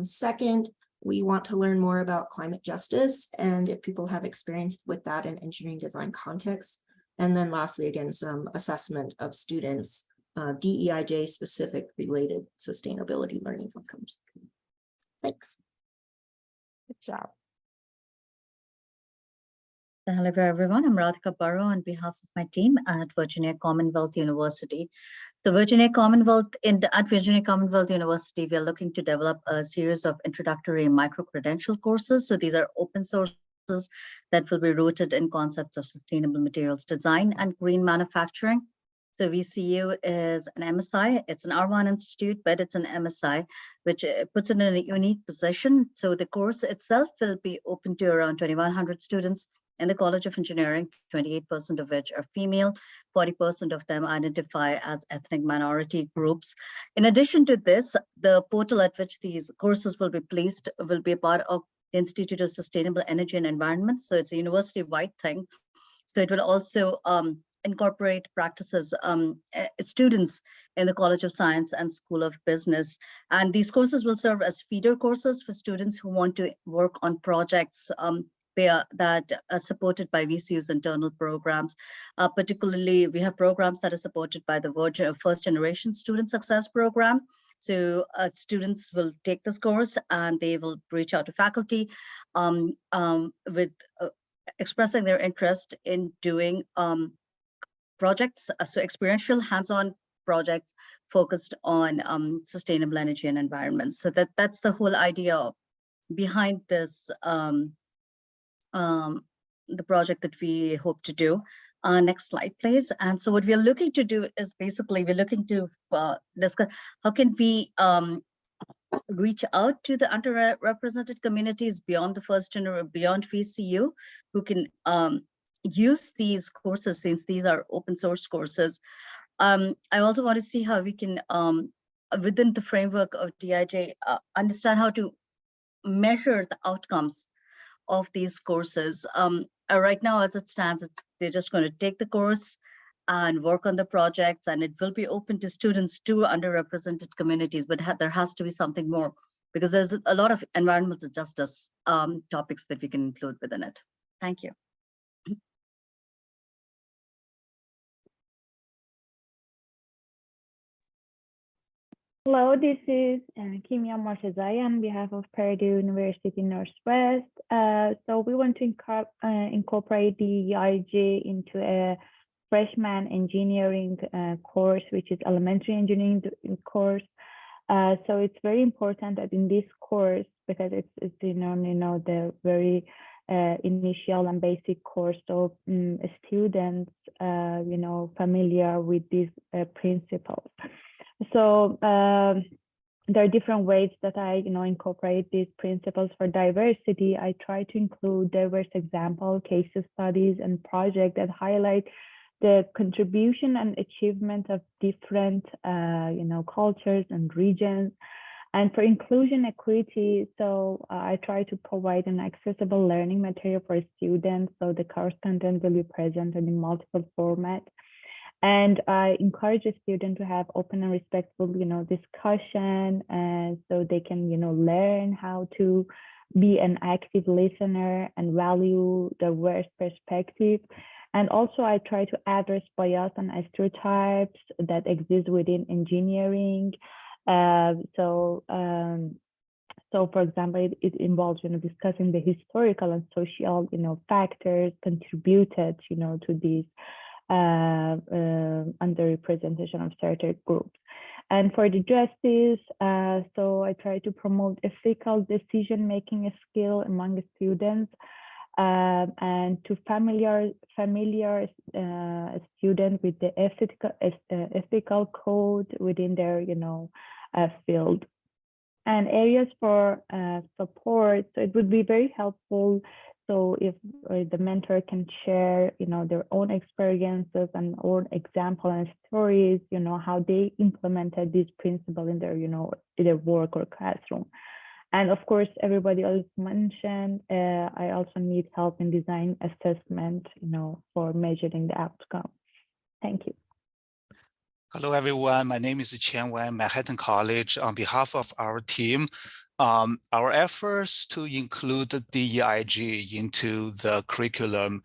Second, we want to learn more about climate justice and if people have experience with that in engineering design context. And then lastly, again, some assessment of students, DEIJ specific related sustainability learning outcomes. Thanks. Good job. Hello everyone, I'm Radhika Barrow on behalf of my team at Virginia Commonwealth University. So at Virginia Commonwealth University, we are looking to develop a series of introductory micro-credential courses. So these are open source courses that will be rooted in concepts of sustainable materials design and green manufacturing. So VCU is an MSI, it's an R1 institute, but it's an MSI, which puts it in a unique position. So the course itself will be open to around 2,100 students in the College of Engineering, 28% of which are female, 40% of them identify as ethnic minority groups. In addition to this, the portal at which these courses will be placed will be a part of the Institute of Sustainable Energy and Environment. So it's a university-wide thing. So it will also incorporate practices, students in the College of Science and School of Business. And these courses will serve as feeder courses for students who want to work on projects that are supported by VCU's internal programs. Particularly, we have programs that are supported by the First Generation Student Success Program. So students will take this course and they will reach out to faculty with expressing their interest in doing projects, so experiential hands-on projects focused on sustainable energy and environment. So that's the whole idea behind this, the project that we hope to do. Next slide, please. And so what we are looking to do is basically we're looking to discuss how can we reach out to the underrepresented communities beyond the beyond VCU, who can use these courses since these are open source courses. I also want to see how we can, within the framework of DEIJ, understand how to measure the outcomes of these courses. Right now, as it stands, they're just going to take the course and work on the projects, and it will be open to students to underrepresented communities, but there has to be something more, because there's a lot of environmental justice topics that we can include within it. Thank you. Hello, this is Kimia Morsezai on behalf of Purdue University Northwest. So we want to incorporate DEIJ into a freshman engineering course, which is elementary engineering course. So it's very important that in this course, because it's the very initial and basic course, so students familiar with these principles. So there are different ways that I incorporate these principles. For diversity, I try to include diverse example, case studies, and projects that highlight the contribution and achievement of different cultures and regions. And for inclusion equity, so I try to provide an accessible learning material for students, so the course content will be presented in multiple formats. And I encourage a student to have open and respectful, discussion, and so they can, learn how to be an active listener and value diverse perspective. And also, I try to address bias and stereotypes that exist within engineering. So for example, it involves, discussing the historical and social, factors contributed, to these underrepresentation of certain groups. And for the justice, so I try to promote ethical decision-making skill among the students, and to familiar students with the ethical code within their field. And areas for support, so it would be very helpful. So if the mentor can share, their own experiences and own example and stories, how they implemented this principle in their, either work or classroom. And of course, everybody else mentioned, I also need help in design assessment, for measuring the outcome. Thank you. Hello, everyone. My name is Qian Wen, Manhattan College. On behalf of our team, our efforts to include DEIJ into the curriculum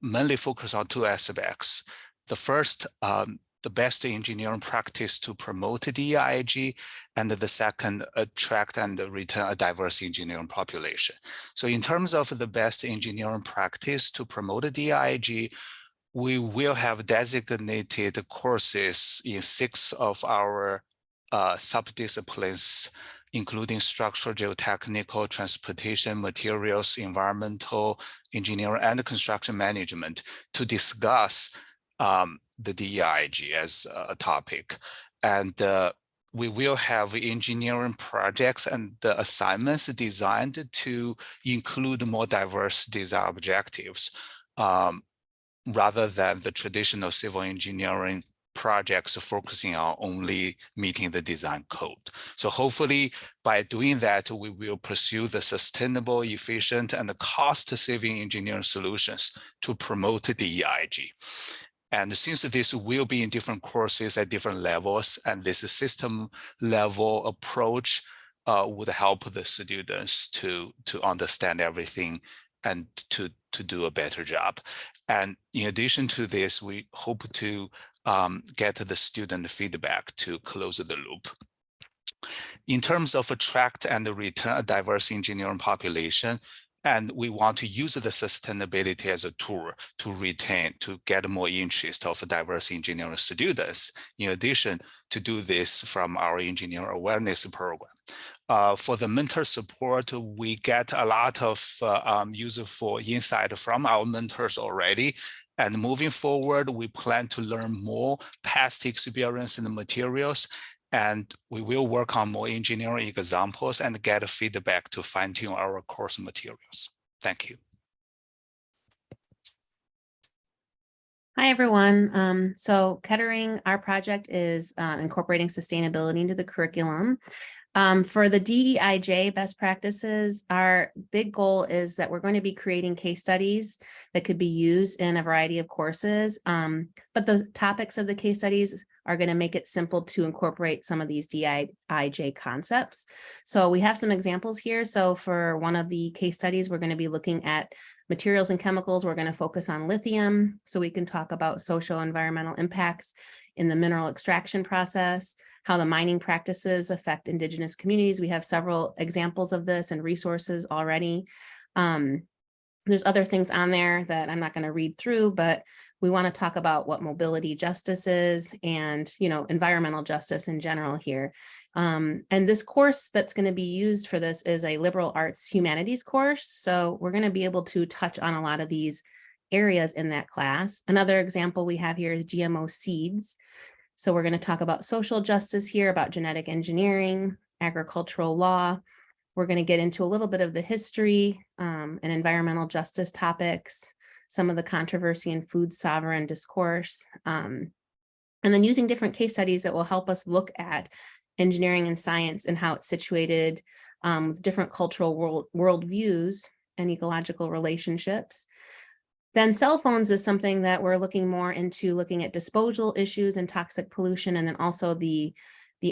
mainly focus on two aspects. The first, the best engineering practice to promote DEIJ, and the second, attract and retain a diverse engineering population. So in terms of the best engineering practice to promote DEIJ, we will have designated courses in 6 of our subdisciplines, including structural, geotechnical, transportation, materials, environmental engineering, and construction management, to discuss the DEIJ as a topic. And we will have engineering projects and the assignments designed to include more diverse design objectives, rather than the traditional civil engineering projects focusing on only meeting the design code. So hopefully by doing that, we will pursue the sustainable, efficient, and cost-saving engineering solutions to promote DEIJ. And since this will be in different courses at different levels, and this system level approach would help the students to understand everything and to do a better job. And in addition to this, we hope to get the student feedback to close the loop. In terms of attract and retain a diverse engineering population, and we want to use the sustainability as a tool to retain, to get more interest of diverse engineering students. In addition to do this from our engineer awareness program. For the mentor support, we get a lot of useful insight from our mentors already. And moving forward, we plan to learn more past experience in the materials, and we will work on more engineering examples and get feedback to fine-tune our course materials. Thank you. Hi, everyone. So Kettering, our project is incorporating sustainability into the curriculum. For the DEIJ Best Practices, our big goal is that we're going to be creating case studies that could be used in a variety of courses, but the topics of the case studies are going to make it simple to incorporate some of these DEIJ concepts. So we have some examples here. So for one of the case studies, we're going to be looking at materials and chemicals. We're going to focus on lithium, so we can talk about social and environmental impacts in the mineral extraction process, how the mining practices affect Indigenous communities. We have several examples of this and resources already. There's other things on there that I'm not going to read through, but we want to talk about what mobility justice is and, environmental justice in general here. And this course that's going to be used for this is a liberal arts humanities course. So we're going to be able to touch on a lot of these areas in that class. Another example we have here is GMO seeds. So we're going to talk about social justice here, about genetic engineering, agricultural law. We're going to get into a little bit of the history and environmental justice topics, some of the controversy in food sovereign discourse, and then using different case studies that will help us look at engineering and science and how it's situated with different cultural worldviews and ecological relationships. Then cell phones is something that we're looking more into, looking at disposal issues and toxic pollution, and then also the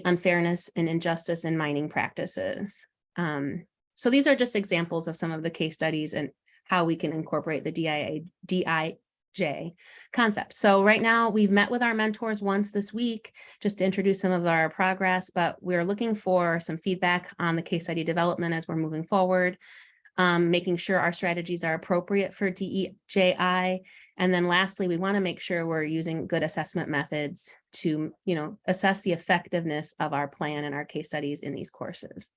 unfairness and injustice in mining practices. So these are just examples of some of the case studies and how we can incorporate the DEIJ concepts. So right now we've met with our mentors once this week just to introduce some of our progress, but we're looking for some feedback on the case study development as we're moving forward. Making sure our strategies are appropriate for DEIJ. And then lastly, we want to make sure we're using good assessment methods to, assess the effectiveness of our plan and our case studies in these courses.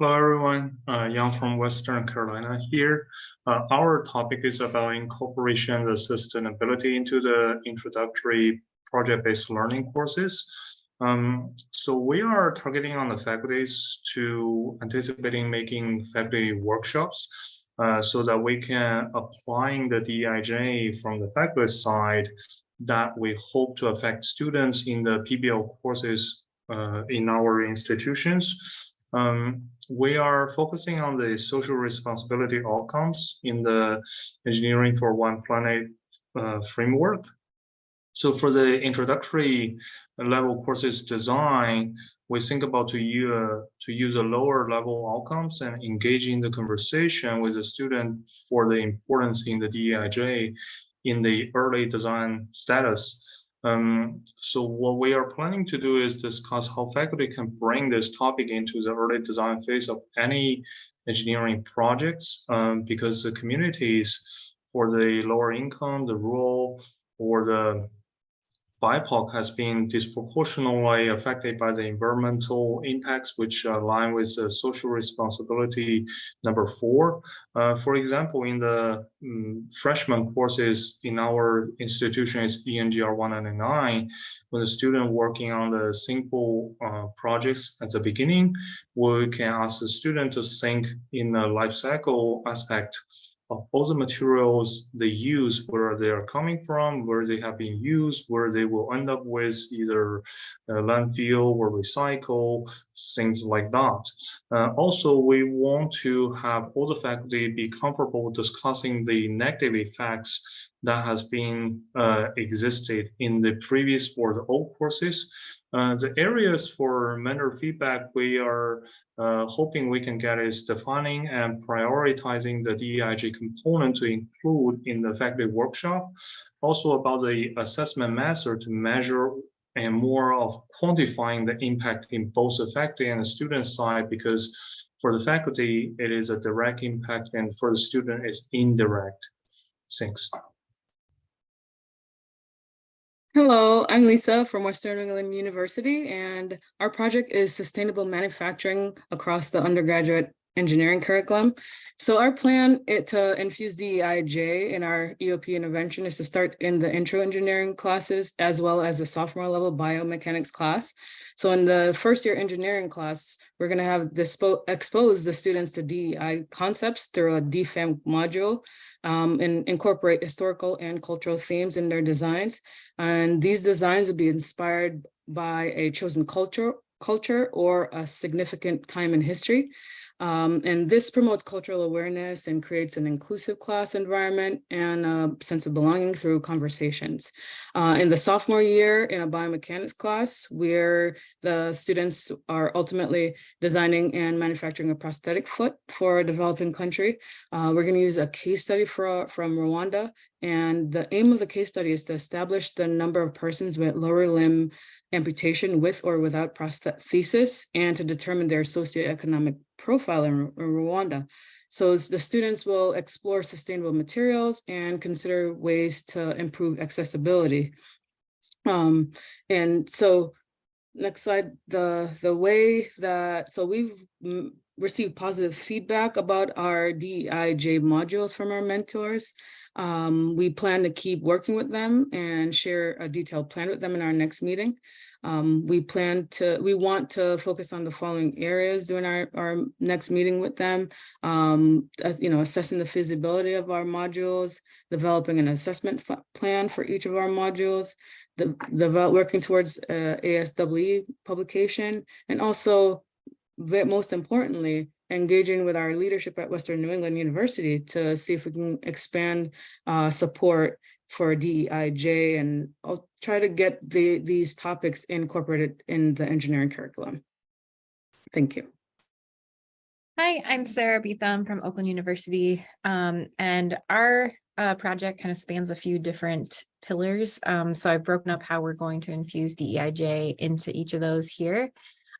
Hello, everyone. Yang from Western Carolina here. Our topic is about incorporation of sustainability into the introductory project-based learning courses. So we are targeting on the faculties to anticipating making faculty workshops so that we can applying the DEIJ from the faculty side that we hope to affect students in the PBL courses in our institutions. We are focusing on the social responsibility outcomes in the Engineering for One Planet framework. So for the introductory level courses design, we think about to use a lower level outcomes and engage in the conversation with the student for the importance in the DEIJ in the early design status. So what we are planning to do is discuss how faculty can bring this topic into the early design phase of any engineering projects, because the communities for the lower income, the rural, or the BIPOC has been disproportionately affected by the environmental impacts, which align with the social responsibility number 4. For example, in the freshman courses in our institution is ENGR 199, when the student working on the simple projects at the beginning, we can ask the student to think in the life cycle aspect of all the materials they use, where they are coming from, where they have been used, where they will end up with either landfill or recycle, things like that. Also, we want to have all the faculty be comfortable discussing the negative effects that has been existed in the previous or the old courses. The areas for mentor feedback we are hoping we can get is defining and prioritizing the DEIJ component to include in the faculty workshop. Also about the assessment method to measure and more of quantifying the impact in both the faculty and the student side, because for the faculty, it is a direct impact and for the student, it's indirect. Thanks. Hello, I'm Lisa from Western New England University, and our project is sustainable manufacturing across the undergraduate engineering curriculum. So our plan to infuse DEIJ in our EOP intervention is to start in the intro engineering classes as well as a sophomore level biomechanics class. So in the first year engineering class, we're going to have expose the students to DEI concepts through a DFAM module and incorporate historical and cultural themes in their designs. And these designs will be inspired by a chosen culture or a significant time in history. And this promotes cultural awareness and creates an inclusive class environment and a sense of belonging through conversations. In the sophomore year in a biomechanics class, where the students are ultimately designing and manufacturing a prosthetic foot for a developing country, we're going to use a case study from Rwanda. And the aim of the case study is to establish the number of persons with lower limb amputation with or without prosthesis and to determine their socioeconomic profile in Rwanda. So the students will explore sustainable materials and consider ways to improve accessibility. And so next slide, the way that, so we've received positive feedback about our DEIJ modules from our mentors. We plan to keep working with them and share a detailed plan with them in our next meeting. We want to focus on the following areas during our next meeting with them. Assessing the feasibility of our modules, developing an assessment plan for each of our modules, working towards ASWE publication, and also, most importantly, engaging with our leadership at Western New England University to see if we can expand support for DEIJ, and I'll try to get these topics incorporated in the engineering curriculum. Thank you. Hi, I'm Sarah Beetham from Oakland University, and our project kind of spans a few different pillars. So I've broken up how we're going to infuse DEIJ into each of those here.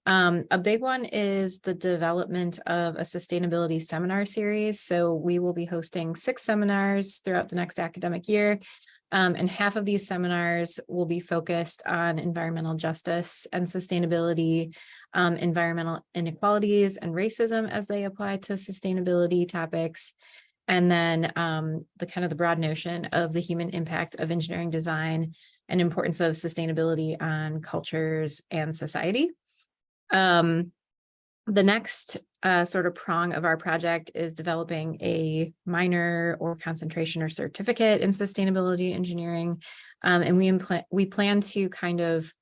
A big one is the development of a sustainability seminar series. So we will be hosting 6 seminars throughout the next academic year. And half of these seminars will be focused on environmental justice and sustainability, environmental inequalities and racism as they apply to sustainability topics. And then the broad notion of the human impact of engineering design and importance of sustainability on cultures and society. The next sort of prong of our project is developing a minor or concentration or certificate in sustainability engineering. And we plan to kind of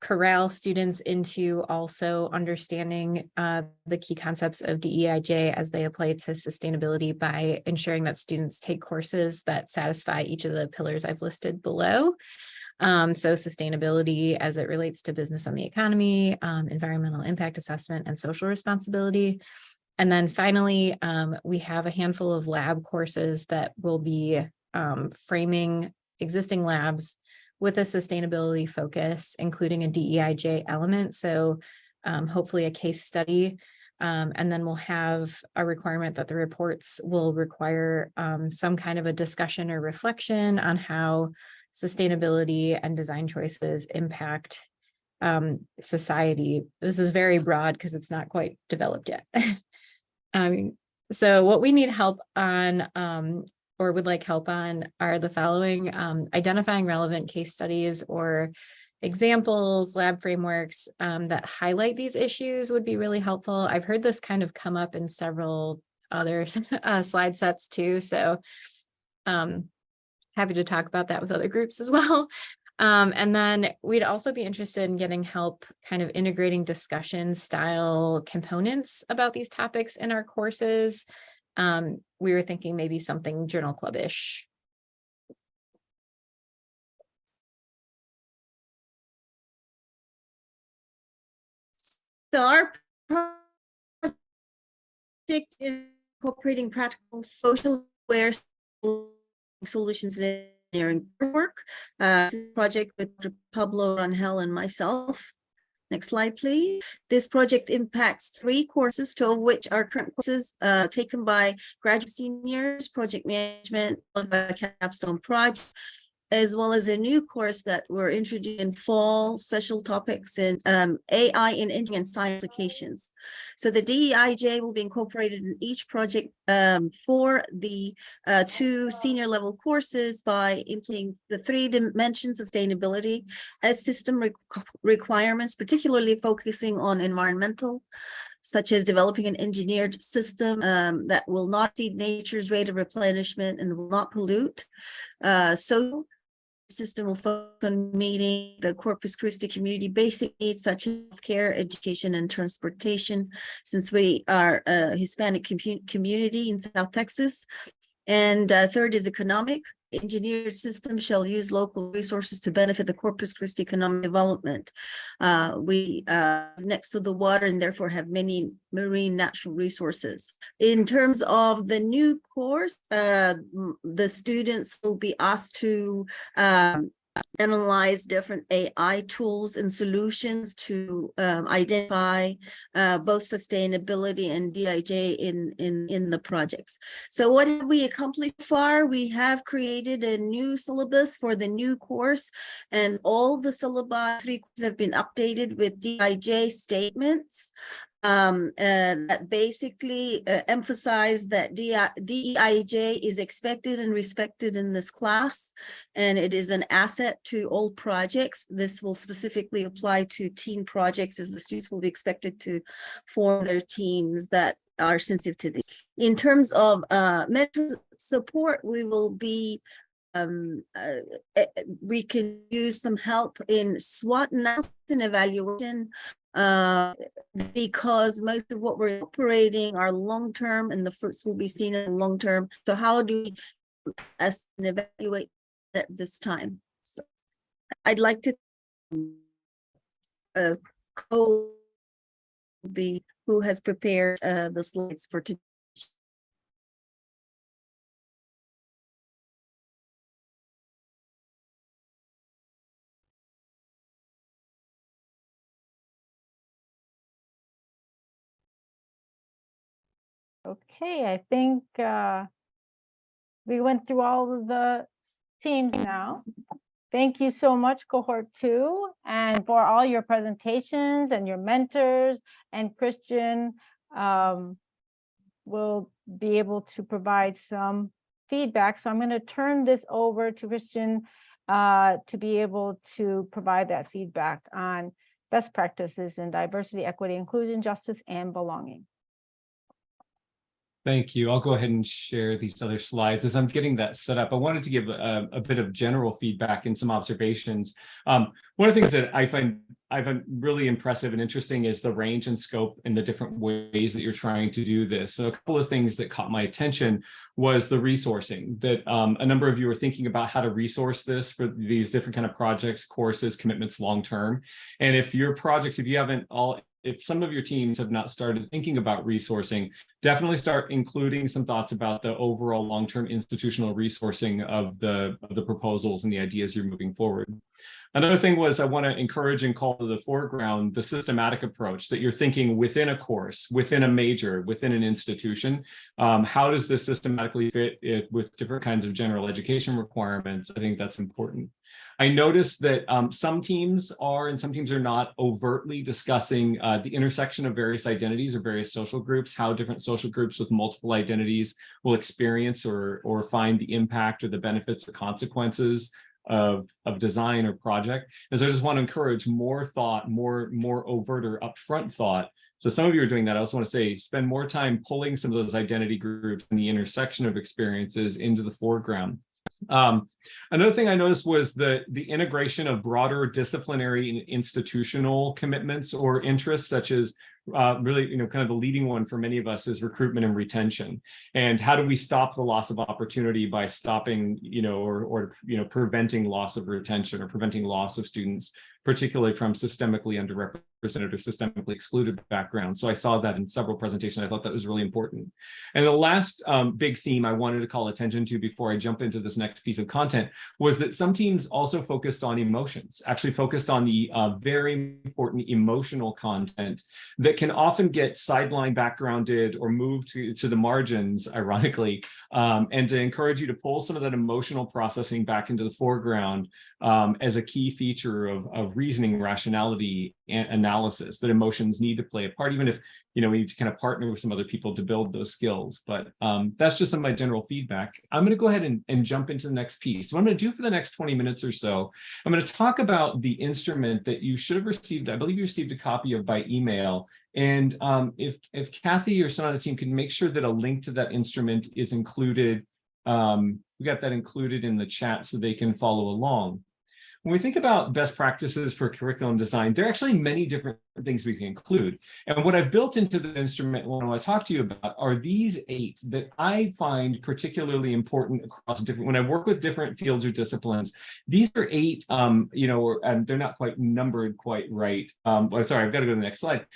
corral students into also understanding the key concepts of DEIJ as they apply to sustainability by ensuring that students take courses that satisfy each of the pillars I've listed below. So sustainability as it relates to business and the economy, environmental impact assessment, and social responsibility. And then finally, we have a handful of lab courses that will be framing existing labs with a sustainability focus, including a DEIJ element. So hopefully a case study. And then we'll have a requirement that the reports will require some kind of a discussion or reflection on how sustainability and design choices impact society. This is very broad because it's not quite developed yet. So what we need help on, or would like help on, are the following: identifying relevant case studies or examples, lab frameworks that highlight these issues would be really helpful. I've heard this kind of come up in several other slide sets too, so happy to talk about that with other groups as well. And then we'd also be interested in getting help kind of integrating discussion style components about these topics in our courses. We were thinking maybe something journal club-ish. So our project is incorporating practical social aware solutions in engineering work. This is a project with Dr. Pablo Rangel and myself. Next slide, please. This project impacts 3 courses, 2 of which are current courses taken by graduate seniors, project management, followed by a capstone project, as well as a new course that we're introducing in fall, special topics in AI in engineering and science applications. So the DEIJ will be incorporated in each project for the 2 senior level courses by implementing the 3 dimensions of sustainability as system requirements, particularly focusing on environmental, such as developing an engineered system that will not exceed nature's rate of replenishment and will not pollute. So system will focus on meeting the Corpus Christi community basic needs such as healthcare, education, and transportation, since we are a Hispanic community in South Texas. And third is economic. Engineered system shall use local resources to benefit the Corpus Christi economic development. We next to the water and therefore have many marine natural resources. In terms of the new course, the students will be asked to analyze different AI tools and solutions to identify both sustainability and DEIJ in the projects. So what have we accomplished so far? We have created a new syllabus for the new course, and all the syllabi 3 courses have been updated with DEIJ statements that basically emphasize that DEIJ is expected and respected in this class, and it is an asset to all projects. This will specifically apply to team projects, as the students will be expected to form their teams that are sensitive to this. In terms of mental support, we will be we can use some help in SWOT analysis and evaluation because most of what we're operating are long-term and the fruits will be seen in the long-term. So how do we assess and evaluate at this time? So I'd like to who has prepared the slides for today. Okay, I think we went through all of the teams now. Thank you so much, Cohort 2, and for all your presentations and your mentors, and Christian will be able to provide some feedback. So I'm going to turn this over to Christian to be able to provide that feedback on best practices in diversity, equity, inclusion, justice, and belonging. Thank you. I'll go ahead and share these other slides. As I'm getting that set up, I wanted to give a bit of general feedback and some observations. One of the things that I find really impressive and interesting is the range and scope and the different ways that you're trying to do this. So a couple of things that caught my attention was the resourcing, that a number of you are thinking about how to resource this for these different kind of projects, courses, commitments long-term. And if your projects, if some of your teams have not started thinking about resourcing, definitely start including some thoughts about the overall long-term institutional resourcing of the proposals and the ideas you're moving forward. Another thing was I want to encourage and call to the foreground the systematic approach that you're thinking within a course, within a major, within an institution. How does this systematically fit with different kinds of general education requirements? I think that's important. I noticed that some teams are and some teams are not overtly discussing the intersection of various identities or various social groups, how different social groups with multiple identities will experience or find the impact or the benefits or consequences of design or project. And so I just want to encourage more thought, more overt or upfront thought. So some of you are doing that. I also want to say, spend more time pulling some of those identity groups and the intersection of experiences into the foreground. Another thing I noticed was the integration of broader disciplinary and institutional commitments or interests, such as really, kind of the leading one for many of us is recruitment and retention. And how do we stop the loss of opportunity by stopping, or preventing loss of retention or preventing loss of students, particularly from systemically underrepresented or systemically excluded backgrounds. So I saw that in several presentations. I thought that was really important. And the last big theme I wanted to call attention to before I jump into this next piece of content was that some teams also focused on emotions, actually focused on the very important emotional content that can often get sidelined, backgrounded, or moved to the margins, ironically, and to encourage you to pull some of that emotional processing back into the foreground as a key feature of reasoning, rationality, and analysis, that emotions need to play a part, even if we need to kind of partner with some other people to build those skills. But that's just some of my general feedback. I'm going to go ahead and jump into the next piece. So what I'm going to do for the next 20 minutes or so, I'm going to talk about the instrument that you should have received. I believe you received a copy of by email. And if Kathy or someone on the team can make sure that a link to that instrument is included, we got that included in the chat so they can follow along. When we think about best practices for curriculum design, there are actually many different things we can include. And what I've built into the instrument, what I want to talk to you about, are these 8 that I find particularly important across different, when I work with different fields or disciplines. These are 8, and they're not quite numbered quite right. Sorry, I've got to go to the next slide.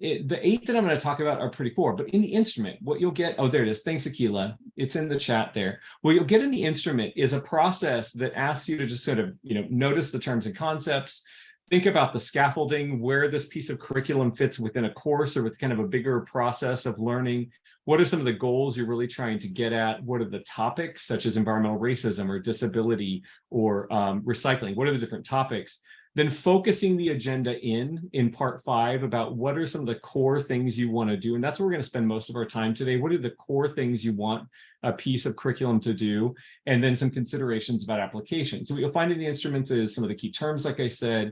The 8 that I'm going to talk about are pretty core, but in the instrument, what you'll get, there it is. Thanks, Akila. It's in the chat there. What you'll get in the instrument is a process that asks you to just sort of, notice the terms and concepts, think about the scaffolding, where this piece of curriculum fits within a course or with kind of a bigger process of learning. What are some of the goals you're really trying to get at? What are the topics, such as environmental racism or disability or recycling? What are the different topics? Then focusing the agenda in part 5 about what are some of the core things you want to do. And that's where we're going to spend most of our time today. What are the core things you want a piece of curriculum to do? And then some considerations about application. So what you'll find in the instruments is some of the key terms, like I said.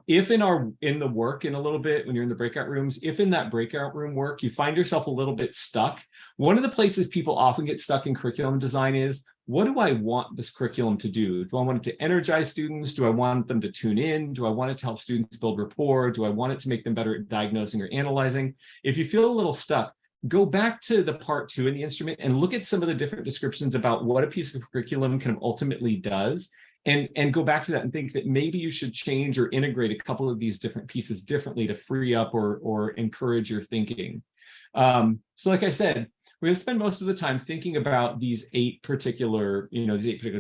If in the work in a little bit, when you're in the breakout rooms, if in that breakout room work, you find yourself a little bit stuck, one of the places people often get stuck in curriculum design is, what do I want this curriculum to do? Do I want it to energize students? Do I want them to tune in? Do I want it to help students build rapport? Do I want it to make them better at diagnosing or analyzing? If you feel a little stuck, go back to the part 2 in the instrument and look at some of the different descriptions about what a piece of curriculum kind of ultimately does. And go back to that and think that maybe you should change or integrate a couple of these different pieces differently to free up or encourage your thinking. So like I said, we're going to spend most of the time thinking about these 8 particular,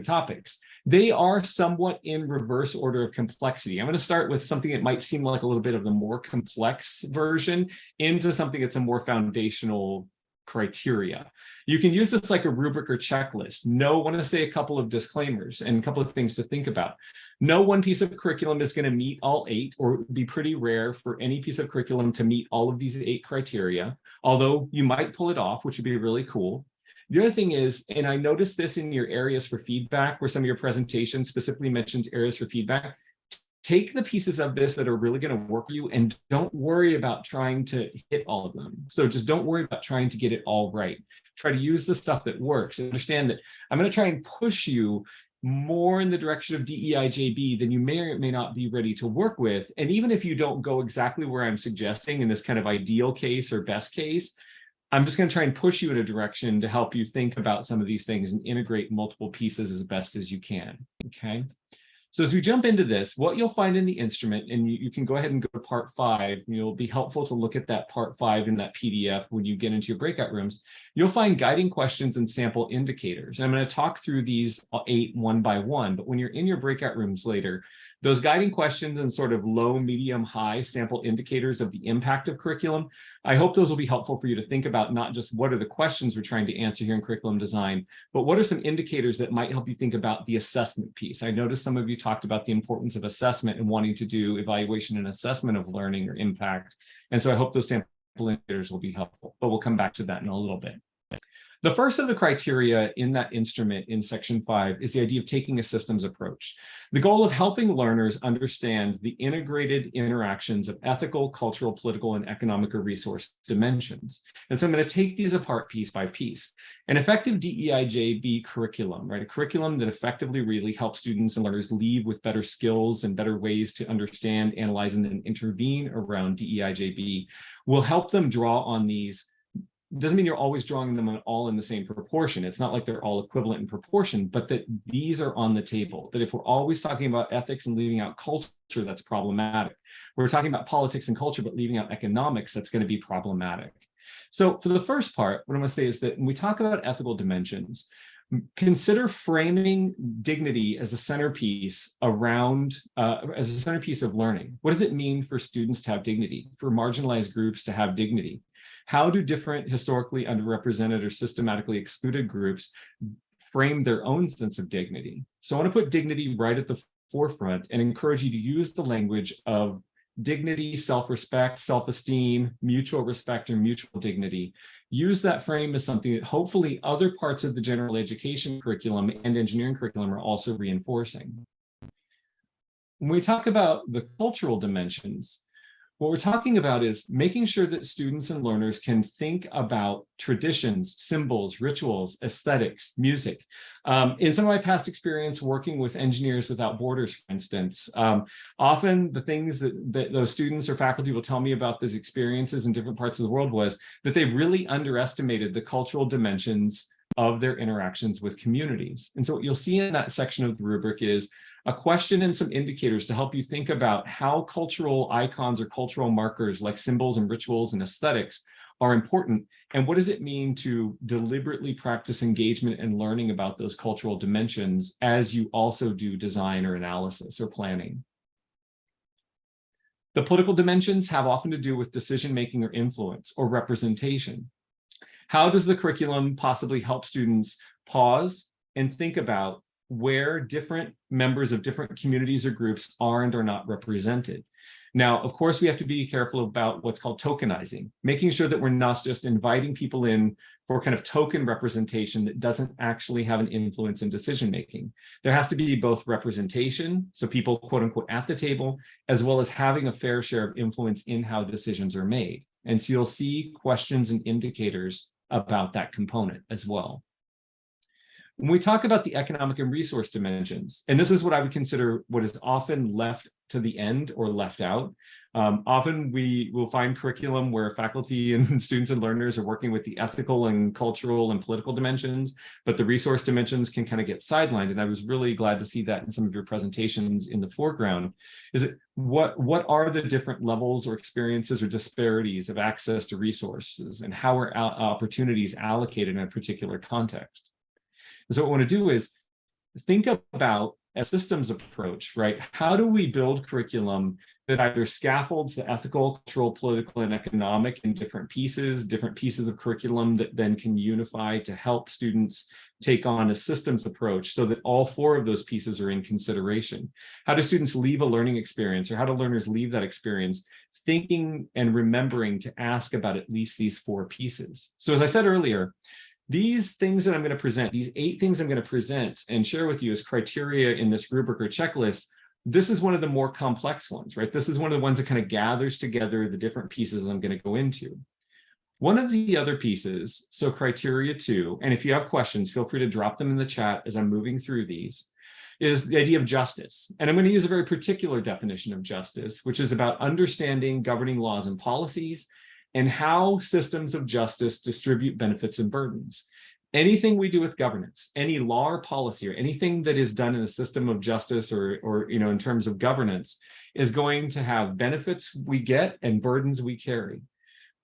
topics. They are somewhat in reverse order of complexity. I'm going to start with something that might seem like a little bit of the more complex version into something that's a more foundational criteria. You can use this like a rubric or checklist. I want to say a couple of disclaimers and a couple of things to think about. No one piece of curriculum is going to meet all 8, or it would be pretty rare for any piece of curriculum to meet all of these 8 criteria, although you might pull it off, which would be really cool. The other thing is, and I noticed this in your areas for feedback, where some of your presentations specifically mentioned areas for feedback, take the pieces of this that are really going to work for you and don't worry about trying to hit all of them. So just don't worry about trying to get it all right. Try to use the stuff that works. Understand that I'm going to try and push you more in the direction of DEIJB than you may or may not be ready to work with. And even if you don't go exactly where I'm suggesting in this kind of ideal case or best case, I'm just going to try and push you in a direction to help you think about some of these things and integrate multiple pieces as best as you can. Okay. So as we jump into this, what you'll find in the instrument, and you can go ahead and go to part 5, and it'll be helpful to look at that part 5 in that PDF when you get into your breakout rooms. You'll find guiding questions and sample indicators. And I'm going to talk through these 8 one by one, but when you're in your breakout rooms later, Those guiding questions and sort of low, medium, high sample indicators of the impact of curriculum, I hope those will be helpful for you to think about not just what are the questions we're trying to answer here in curriculum design, but what are some indicators that might help you think about the assessment piece. I noticed some of you talked about the importance of assessment and wanting to do evaluation and assessment of learning or impact. And so I hope those sample indicators will be helpful, but we'll come back to that in a little bit. The first of the criteria in that instrument in section 5 is the idea of taking a systems approach. The goal of helping learners understand the integrated interactions of ethical, cultural, political, and economic or resource dimensions. And so I'm going to take these apart piece by piece. An effective DEIJ curriculum, right? A curriculum that effectively really helps students and learners leave with better skills and better ways to understand, analyze, and then intervene around DEIJ will help them draw on these. Doesn't mean you're always drawing them all in the same proportion. It's not like they're all equivalent in proportion, but that these are on the table. That if we're always talking about ethics and leaving out culture, that's problematic. We're talking about politics and culture, but leaving out economics, that's going to be problematic. So for the first part, what I'm going to say is that when we talk about ethical dimensions, consider framing dignity as a centerpiece around, as a centerpiece of learning. What does it mean for students to have dignity, for marginalized groups to have dignity? How do different historically underrepresented or systematically excluded groups frame their own sense of dignity? So I want to put dignity right at the forefront and encourage you to use the language of dignity, self-respect, self-esteem, mutual respect, or mutual dignity. Use that frame as something that hopefully other parts of the general education curriculum and engineering curriculum are also reinforcing. When we talk about the cultural dimensions, what we're talking about is making sure that students and learners can think about traditions, symbols, rituals, aesthetics, music. In some of my past experience working with Engineers Without Borders, for instance, often the things that those students or faculty will tell me about those experiences in different parts of the world was that they really underestimated the cultural dimensions of their interactions with communities. And so what you'll see in that section of the rubric is a question and some indicators to help you think about how cultural icons or cultural markers like symbols and rituals and aesthetics are important, and what does it mean to deliberately practice engagement and learning about those cultural dimensions as you also do design or analysis or planning. The political dimensions have often to do with decision-making or influence or representation. How does the curriculum possibly help students pause and think about where different members of different communities or groups are and are not represented? Now, of course, we have to be careful about what's called tokenizing, making sure that we're not just inviting people in for kind of token representation that doesn't actually have an influence in decision-making. There has to be both representation, so people, quote unquote, at the table, as well as having a fair share of influence in how decisions are made. And so you'll see questions and indicators about that component as well. When we talk about the economic and resource dimensions, and this is what I would consider what is often left to the end or left out. Often we will find curriculum where faculty and students and learners are working with the ethical and cultural and political dimensions, but the resource dimensions can kind of get sidelined. And I was really glad to see that in some of your presentations in the foreground. Is it what are the different levels or experiences or disparities of access to resources, and how are opportunities allocated in a particular context? So what we want to do is think about a systems approach, right? How do we build curriculum that either scaffolds the ethical, cultural, political, and economic in different pieces of curriculum that then can unify to help students take on a systems approach so that all four of those pieces are in consideration? How do students leave a learning experience, or how do learners leave that experience thinking and remembering to ask about at least these four pieces? So as I said earlier, these things that I'm going to present, these 8 things I'm going to present and share with you as criteria in this rubric or checklist, this is one of the more complex ones, right? This is one of the ones that kind of gathers together the different pieces I'm going to go into. One of the other pieces, so criteria 2, and if you have questions, feel free to drop them in the chat as I'm moving through these, is the idea of justice. And I'm going to use a very particular definition of justice, which is about understanding governing laws and policies and how systems of justice distribute benefits and burdens. Anything we do with governance, any law or policy, or anything that is done in a system of justice or in terms of governance, is going to have benefits we get and burdens we carry.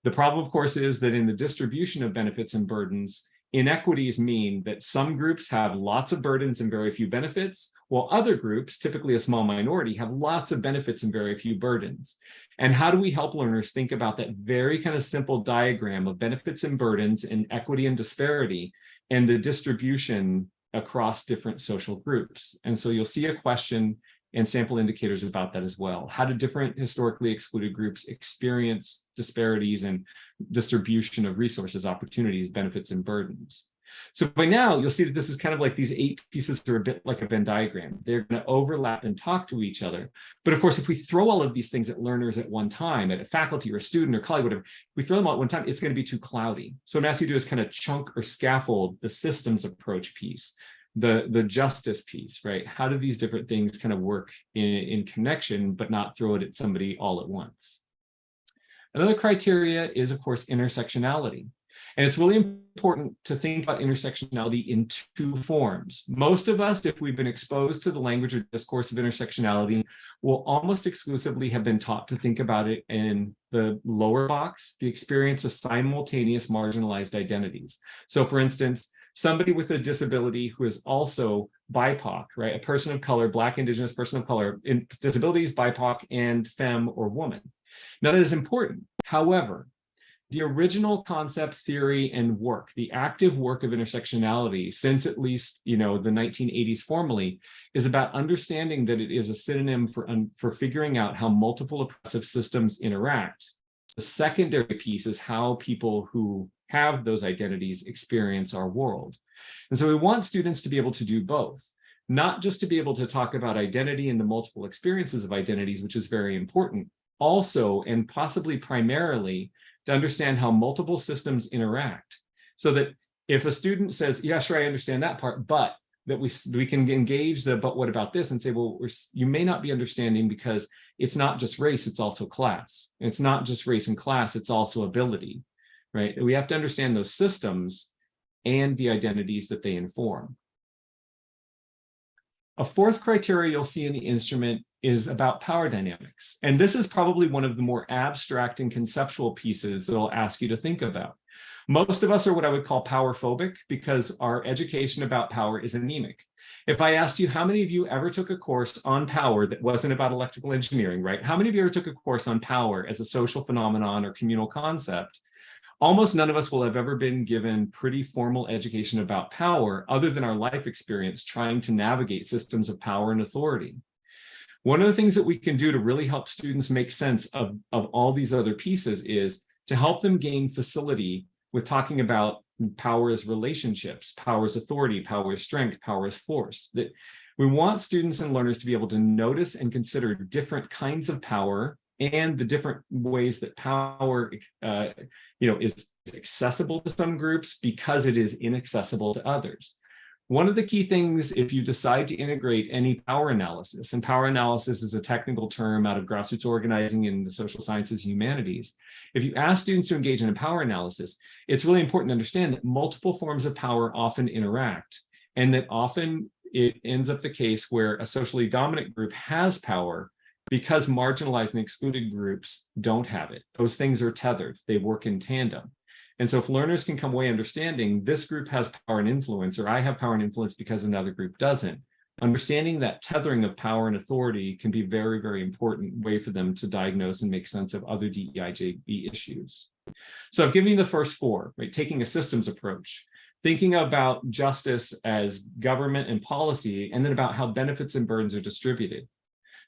The problem, of course, is that in the distribution of benefits and burdens, inequities mean that some groups have lots of burdens and very few benefits, while other groups, typically a small minority, have lots of benefits and very few burdens. And how do we help learners think about that very kind of simple diagram of benefits and burdens and equity and disparity and the distribution across different social groups? And so you'll see a question and sample indicators about that as well. How do different historically excluded groups experience disparities and distribution of resources, opportunities, benefits, and burdens? So by now, you'll see that this is kind of like these 8 pieces are a bit like a Venn diagram. They're going to overlap and talk to each other. But of course, if we throw all of these things at learners at one time, at a faculty or a student or colleague, whatever, we throw them all at one time, it's going to be too cloudy. So what I'm asking you to do is kind of chunk or scaffold the systems approach piece, the justice piece, right? How do these different things kind of work in connection, but not throw it at somebody all at once? Another criteria is, of course, intersectionality. And it's really important to think about intersectionality in 2 forms. Most of us, if we've been exposed to the language or discourse of intersectionality, will almost exclusively have been taught to think about it in the lower box, the experience of simultaneous marginalized identities. So for instance, somebody with a disability who is also BIPOC, right? A person of color, Black, Indigenous person of color, in disabilities, BIPOC, and femme or woman. Now that is important. However, the original concept, theory, and work, the active work of intersectionality since at least, the 1980s formally, is about understanding that it is a synonym for figuring out how multiple oppressive systems interact. The secondary piece is how people who have those identities experience our world. And so we want students to be able to do both, not just to be able to talk about identity and the multiple experiences of identities, which is very important, also, and possibly primarily, to understand how multiple systems interact, so that if a student says, yeah, sure, I understand that part, but that we can engage the, but what about this, and say, well, you may not be understanding because it's not just race, it's also class. And it's not just race and class, it's also ability, right? We have to understand those systems and the identities that they inform. A 4th criteria you'll see in the instrument is about power dynamics. And this is probably one of the more abstract and conceptual pieces that I'll ask you to think about. Most of us are what I would call power phobic because our education about power is anemic. If I asked you how many of you ever took a course on power that wasn't about electrical engineering, right? How many of you ever took a course on power as a social phenomenon or communal concept? Almost none of us will have ever been given pretty formal education about power other than our life experience trying to navigate systems of power and authority. One of the things that we can do to really help students make sense of all these other pieces is to help them gain facility with talking about power as relationships, power as authority, power as strength, power as force. That we want students and learners to be able to notice and consider different kinds of power and the different ways that power is accessible to some groups because it is inaccessible to others. One of the key things, if you decide to integrate any power analysis, and power analysis is a technical term out of grassroots organizing in the social sciences and humanities, if you ask students to engage in a power analysis, it's really important to understand that multiple forms of power often interact, and that often it ends up the case where a socially dominant group has power because marginalized and excluded groups don't have it. Those things are tethered, they work in tandem. And so if learners can come away understanding this group has power and influence, or I have power and influence because another group doesn't, understanding that tethering of power and authority can be a very, very important way for them to diagnose and make sense of other DEIJ issues. So I've given you the first 4, right? Taking a systems approach, thinking about justice as government and policy, and then about how benefits and burdens are distributed.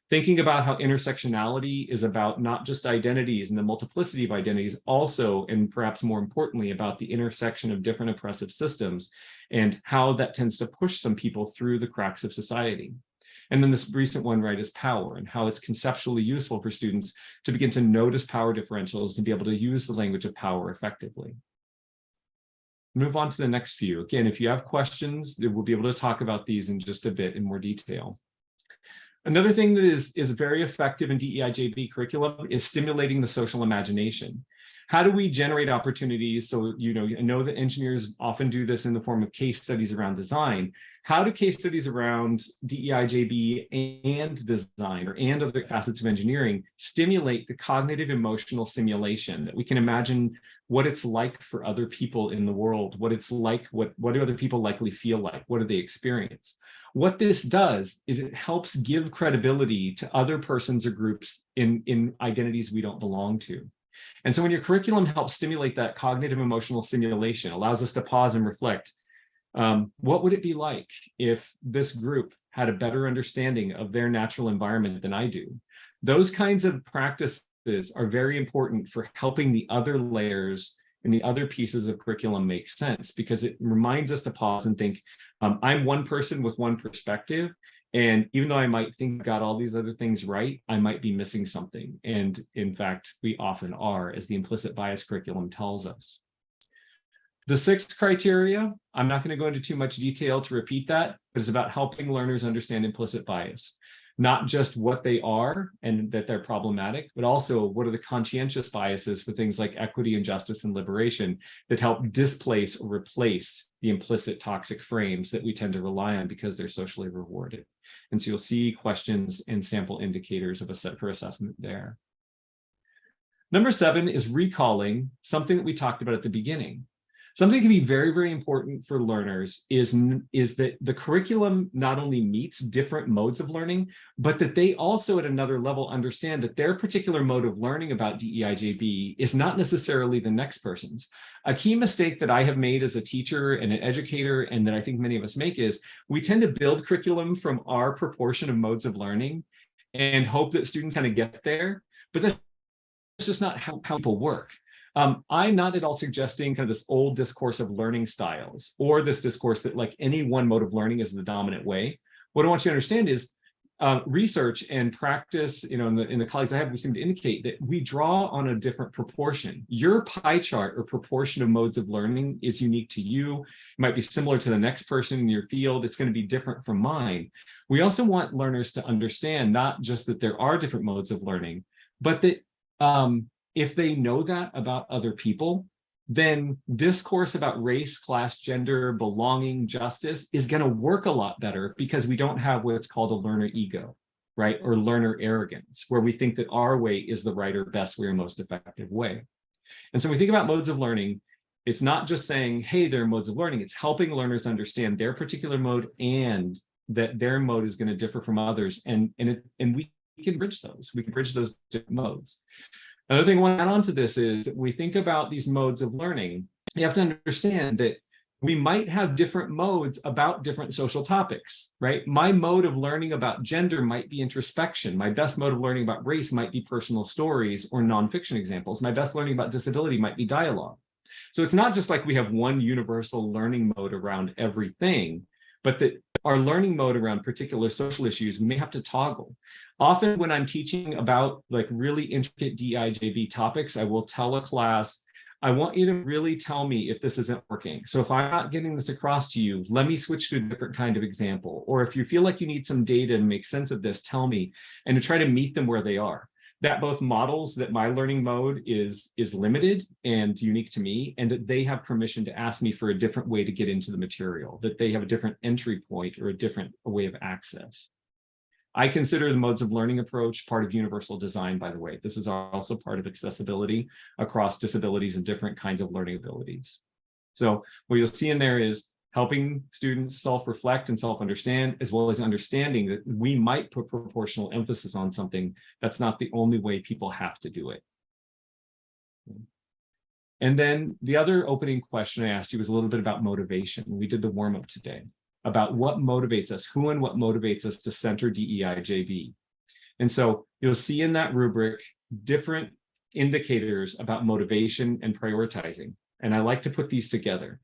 Thinking about how intersectionality is about not just identities and the multiplicity of identities, also, and perhaps more importantly, about the intersection of different oppressive systems and how that tends to push some people through the cracks of society. And then this recent one, right, is power and how it's conceptually useful for students to begin to notice power differentials and be able to use the language of power effectively. Move on to the next few. Again, if you have questions, we'll be able to talk about these in just a bit in more detail. Another thing that is very effective in DEIJ curriculum is stimulating the social imagination. How do we generate opportunities? So, I know that engineers often do this in the form of case studies around design. how do case studies around DEIJB and design and other facets of engineering stimulate the cognitive emotional simulation that we can imagine what it's like for other people in the world, what it's like, what do other people likely feel like, what do they experience? What this does is it helps give credibility to other persons or groups in identities we don't belong to. And so when your curriculum helps stimulate that cognitive emotional simulation, allows us to pause and reflect, what would it be like if this group had a better understanding of their natural environment than I do? Those kinds of practices are very important for helping the other layers and the other pieces of curriculum make sense, because it reminds us to pause and think, I'm one person with one perspective, and even though I might think I got all these other things right, I might be missing something. And in fact, we often are, as the implicit bias curriculum tells us. The sixth criteria, I'm not going to go into too much detail to repeat that, but it's about helping learners understand implicit bias. Not just what they are and that they're problematic, but also what are the conscientious biases for things like equity and justice and liberation that help displace or replace the implicit toxic frames that we tend to rely on because they're socially rewarded. And so you'll see questions and sample indicators of a set for assessment there. Number 7 is recalling something that we talked about at the beginning. Something that can be very, very important for learners is that the curriculum not only meets different modes of learning, but that they also at another level understand that their particular mode of learning about DEIJB is not necessarily the next person's. A key mistake that I have made as a teacher and an educator, and that I think many of us make, is we tend to build curriculum from our proportion of modes of learning and hope that students kind of get there, but that's just not how people work. I'm not at all suggesting kind of this old discourse of learning styles or this discourse that like any one mode of learning is the dominant way. What I want you to understand is research and practice, in the colleagues I have, we seem to indicate that we draw on a different proportion. Your pie chart or proportion of modes of learning is unique to you. It might be similar to the next person in your field. It's going to be different from mine. We also want learners to understand not just that there are different modes of learning, but that if they know that about other people, then discourse about race, class, gender, belonging, justice is going to work a lot better because we don't have what's called a learner ego, right? Or learner arrogance, where we think that our way is the right or best way or most effective way. And so when we think about modes of learning, it's not just saying, hey, there are modes of learning. It's helping learners understand their particular mode and that their mode is going to differ from others. And we can bridge those. We can bridge those different modes. Another thing I want to add on to this is we think about these modes of learning. You have to understand that we might have different modes about different social topics, right? My mode of learning about gender might be introspection. My best mode of learning about race might be personal stories or nonfiction examples. My best learning about disability might be dialogue. So it's not just like we have one universal learning mode around everything, but that our learning mode around particular social issues may have to toggle. Often when I'm teaching about like really intricate DEIJB topics, I will tell a class, I want you to really tell me if this isn't working. So if I'm not getting this across to you, let me switch to a different kind of example. Or if you feel like you need some data and make sense of this, tell me, and to try to meet them where they are. That both models that my learning mode is limited and unique to me, and that they have permission to ask me for a different way to get into the material, that they have a different entry point or a different way of access. I consider the modes of learning approach part of universal design, by the way. This is also part of accessibility across disabilities and different kinds of learning abilities. So what you'll see in there is helping students self-reflect and self-understand, as well as understanding that we might put proportional emphasis on something. That's not the only way people have to do it. And then the other opening question I asked you was a little bit about motivation. We did the warm-up today about what motivates us, who and what motivates us to center DEIJB. And so you'll see in that rubric different indicators about motivation and prioritizing. And I like to put these together.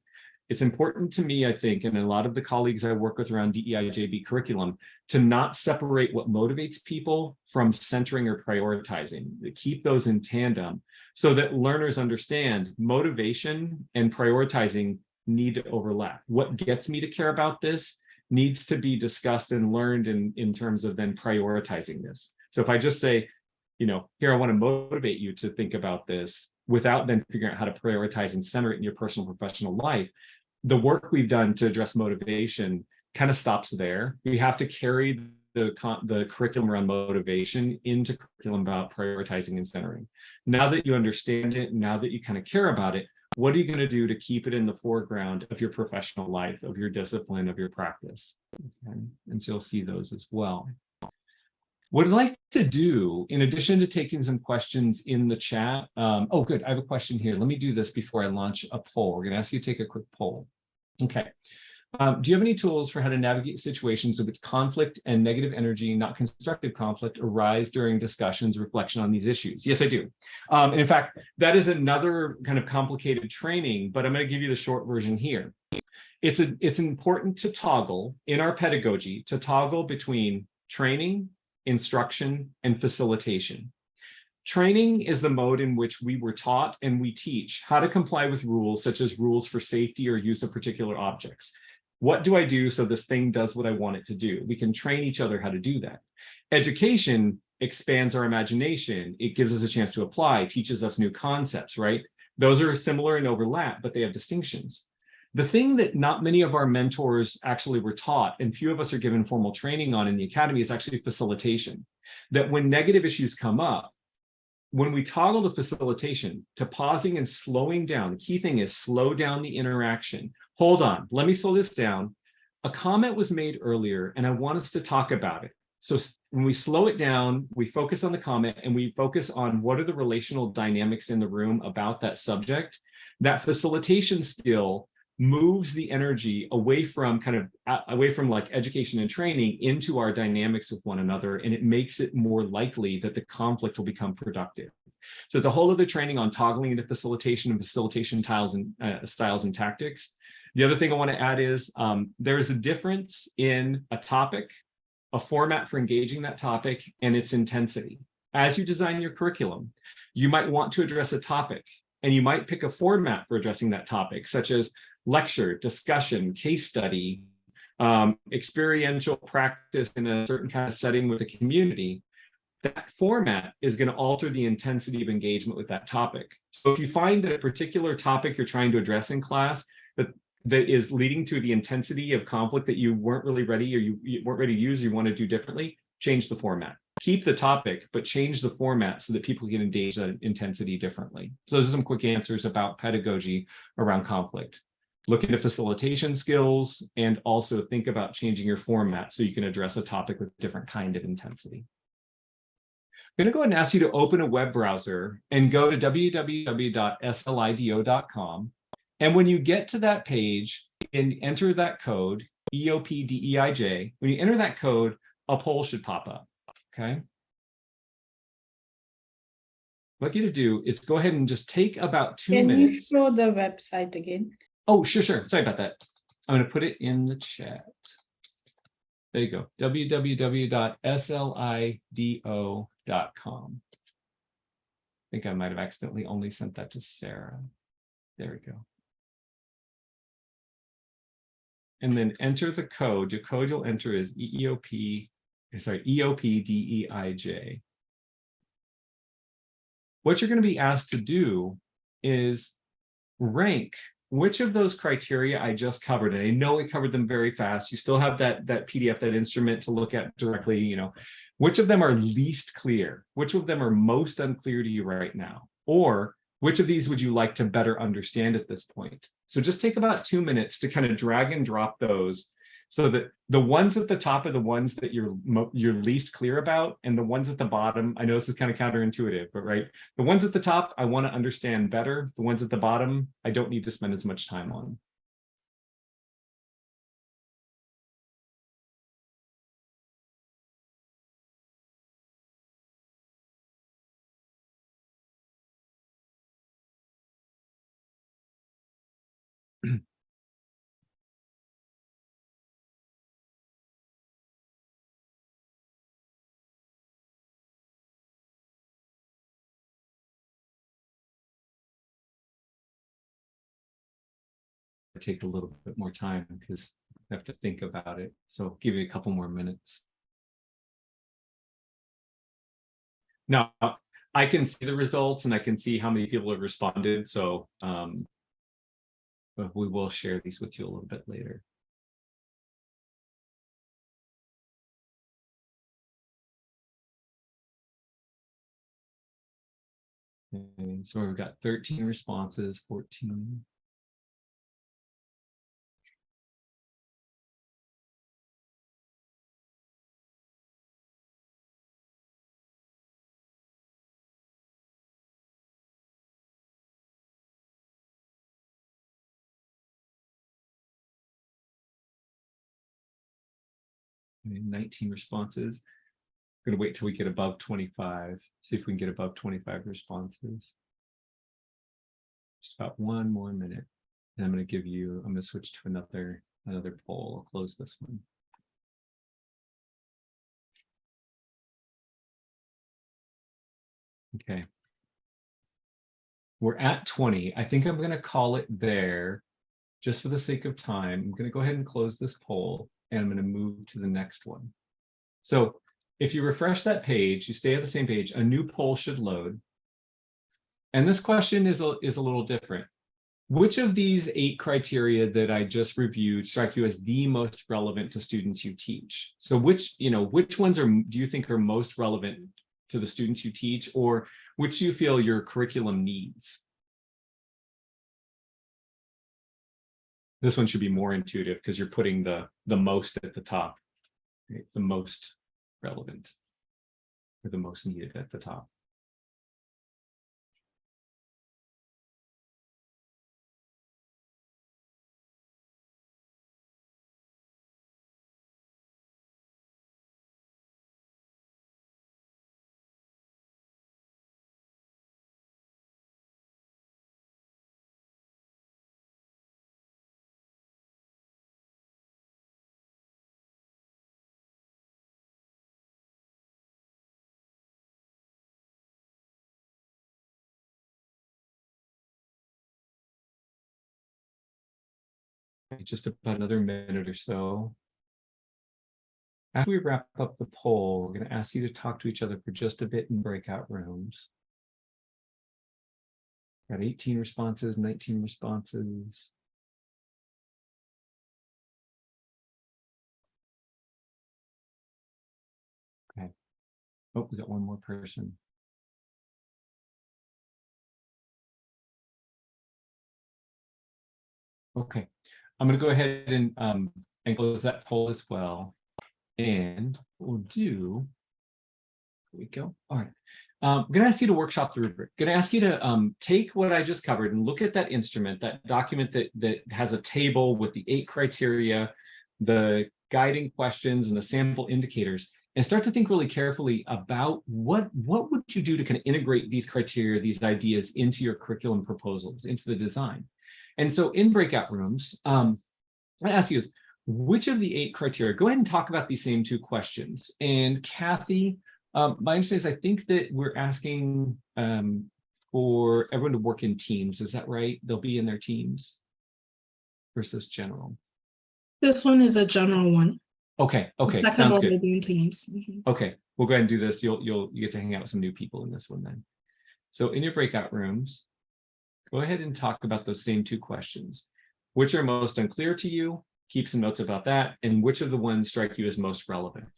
It's important to me, I think, and a lot of the colleagues I work with around DEIJB curriculum, to not separate what motivates people from centering or prioritizing, to keep those in tandem so that learners understand motivation and prioritizing need to overlap. What gets me to care about this needs to be discussed and learned in terms of then prioritizing this. So if I just say, here, I want to motivate you to think about this without then figuring out how to prioritize and center it in your personal and professional life, the work we've done to address motivation kind of stops there. We have to carry the curriculum around motivation into curriculum about prioritizing and centering. Now that you understand it, now that you kind of care about it, what are you going to do to keep it in the foreground of your professional life, of your discipline, of your practice? Okay. And so you'll see those as well. What I'd like to do, in addition to taking some questions in the chat, oh, good, I have a question here. Let me do this before I launch a poll. We're going to ask you to take a quick poll. Okay. Do you have any tools for how to navigate situations in which conflict and negative energy, not constructive conflict, arise during discussions, reflection on these issues? Yes, I do. And in fact, that is another kind of complicated training, but I'm going to give you the short version here. It's important to toggle in our pedagogy, to toggle between training, instruction, and facilitation. Training is the mode in which we were taught and we teach how to comply with rules, such as rules for safety or use of particular objects. What do I do so this thing does what I want it to do? We can train each other how to do that. Education expands our imagination. It gives us a chance to apply, teaches us new concepts, right? Those are similar and overlap, but they have distinctions. The thing that not many of our mentors actually were taught, and few of us are given formal training on in the academy, is actually facilitation. That when negative issues come up, when we toggle the facilitation to pausing and slowing down, the key thing is slow down the interaction. Hold on, let me slow this down. A comment was made earlier, and I want us to talk about it. So when we slow it down, we focus on the comment and we focus on what are the relational dynamics in the room about that subject. That facilitation skill moves the energy away from like education and training into our dynamics with one another, and it makes it more likely that the conflict will become productive. So it's a whole other training on toggling into facilitation and facilitation styles and tactics. The other thing I want to add is there is a difference in a topic, a format for engaging that topic, and its intensity. As you design your curriculum, you might want to address a topic, and you might pick a format for addressing that topic, such as lecture, discussion, case study, experiential practice in a certain kind of setting with a community. That format is going to alter the intensity of engagement with that topic. So if you find that a particular topic you're trying to address in class that is leading to the intensity of conflict that you weren't really ready, or you weren't ready to use, or you want to do differently, change the format. Keep the topic, but change the format so that people can engage that intensity differently. So those are some quick answers about pedagogy around conflict. Look into facilitation skills and also think about changing your format so you can address a topic with different kind of intensity. I'm going to go ahead and ask you to open a web browser and go to www.slido.com. And when you get to that page and enter that code, EOP-DEIJ, when you enter that code, a poll should pop up, okay? What you to do is go ahead and just take about 2 minutes. Can you show the website again? Oh, sure. Sorry about that. I'm going to put it in the chat. There you go. www.slido.com. I think I might have accidentally only sent that to Sarah. There we go. And then enter the code. The code you'll enter is EOP-DEIJ. What you're going to be asked to do is rank which of those criteria I just covered. And I know I covered them very fast. You still have that PDF, that instrument to look at directly, you know, which of them are least clear? Which of them are most unclear to you right now? Or which of these would you like to better understand at this point? So just take about 2 minutes to kind of drag and drop those so that the ones at the top are the ones that you're least clear about, and the ones at the bottom, I know this is kind of counterintuitive, but right, the ones at the top I want to understand better. The ones at the bottom I don't need to spend as much time on. Take a little bit more time because I have to think about it. So I'll give you a couple more minutes. Now, I can see the results and I can see how many people have responded. So but we will share these with you a little bit later. And so we've got 13 responses, 14. Okay, 19 responses. I'm gonna wait till we get above 25. See if we can get above 25 responses. Just about one more minute. And I'm gonna switch to another poll. I'll close this one. Okay. We're at 20. I think I'm gonna call it there just for the sake of time. I'm gonna go ahead and close this poll and I'm gonna move to the next one. So if you refresh that page, you stay at the same page, a new poll should load. And this question is a little different. Which of these 8 criteria that I just reviewed strike you as the most relevant to students you teach? So which ones do you think are most relevant to the students you teach, or which you feel your curriculum needs? This one should be more intuitive because you're putting the most at the top, right? The most relevant or the most needed at the top. Just about another minute or so. After we wrap up the poll, we're going to ask you to talk to each other for just a bit in breakout rooms. Got 18 responses, 19 responses. Okay. Oh, we got one more person. Okay. I'm going to go ahead and close that poll as well. And what we'll do, here we go. All right. I'm going to ask you to workshop the rubric. I'm going to ask you to take what I just covered and look at that instrument, that document that has a table with the 8 criteria, the guiding questions, and the sample indicators, and start to think really carefully about what would you do to kind of integrate these criteria, these ideas into your curriculum proposals, into the design. And so in breakout rooms, I'm going to ask you is, which of the 8 criteria, go ahead and talk about these same 2 questions. And Kathy, my understanding is I think that we're asking for everyone to work in teams. Is that right? They'll be in their teams versus general. This one is a general one. Okay. The second Sounds one good. will be in teams. Okay, we'll go ahead and do this. You get to hang out with some new people in this one then. So in your breakout rooms, go ahead and talk about those same 2 questions. Which are most unclear to you? Keep some notes about that. And which of the ones strike you as most relevant?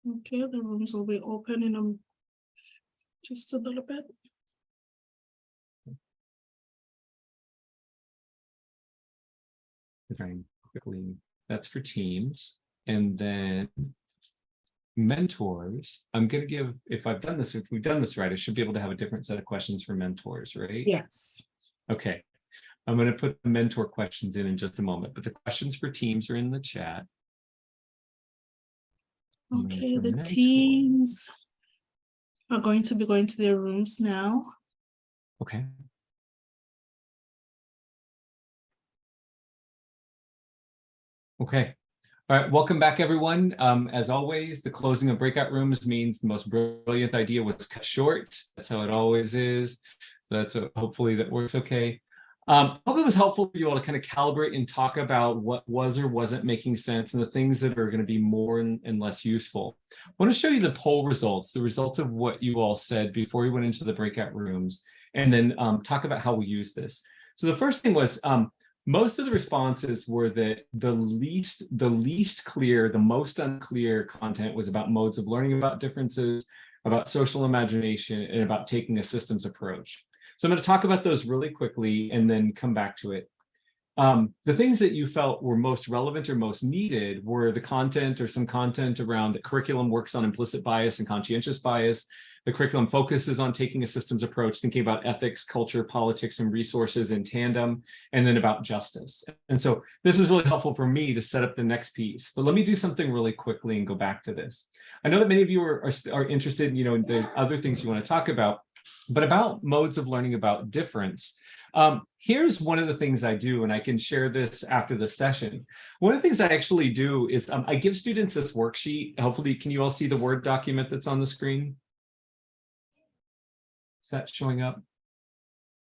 Okay, the rooms will be open in just a little bit. Quickly, that's for teams. And then mentors, I'm going to give, if we've done this right, I should be able to have a different set of questions for mentors, right? Yes. Okay. I'm going to put the mentor questions in just a moment, but the questions for teams are in the chat. Okay, the teams are going to be going to their rooms now. Okay. Okay. All right, welcome back, everyone. As always, the closing of breakout rooms means the most brilliant idea was cut short. That's how it always is. Hopefully that works okay. Hope it was helpful for you all to kind of calibrate and talk about what was or wasn't making sense and the things that are going to be more and less useful. I want to show you the poll results, the results of what you all said before we went into the breakout rooms, and then talk about how we use this. So the first thing was most of the responses were that the least clear, the most unclear content was about modes of learning about differences, about social imagination, and about taking a systems approach. So I'm going to talk about those really quickly and then come back to it. The things that you felt were most relevant or most needed were the content or some content around the curriculum works on implicit bias and conscientious bias. The curriculum focuses on taking a systems approach, thinking about ethics, culture, politics, and resources in tandem, and then about justice. And so this is really helpful for me to set up the next piece. But let me do something really quickly and go back to this. I know that many of you are interested, you know, in the other things you want to talk about, but about modes of learning about difference. Here's one of the things I do, and I can share this after the session. One of the things I actually do is I give students this worksheet. Hopefully, can you all see the Word document that's on the screen? Is that showing up?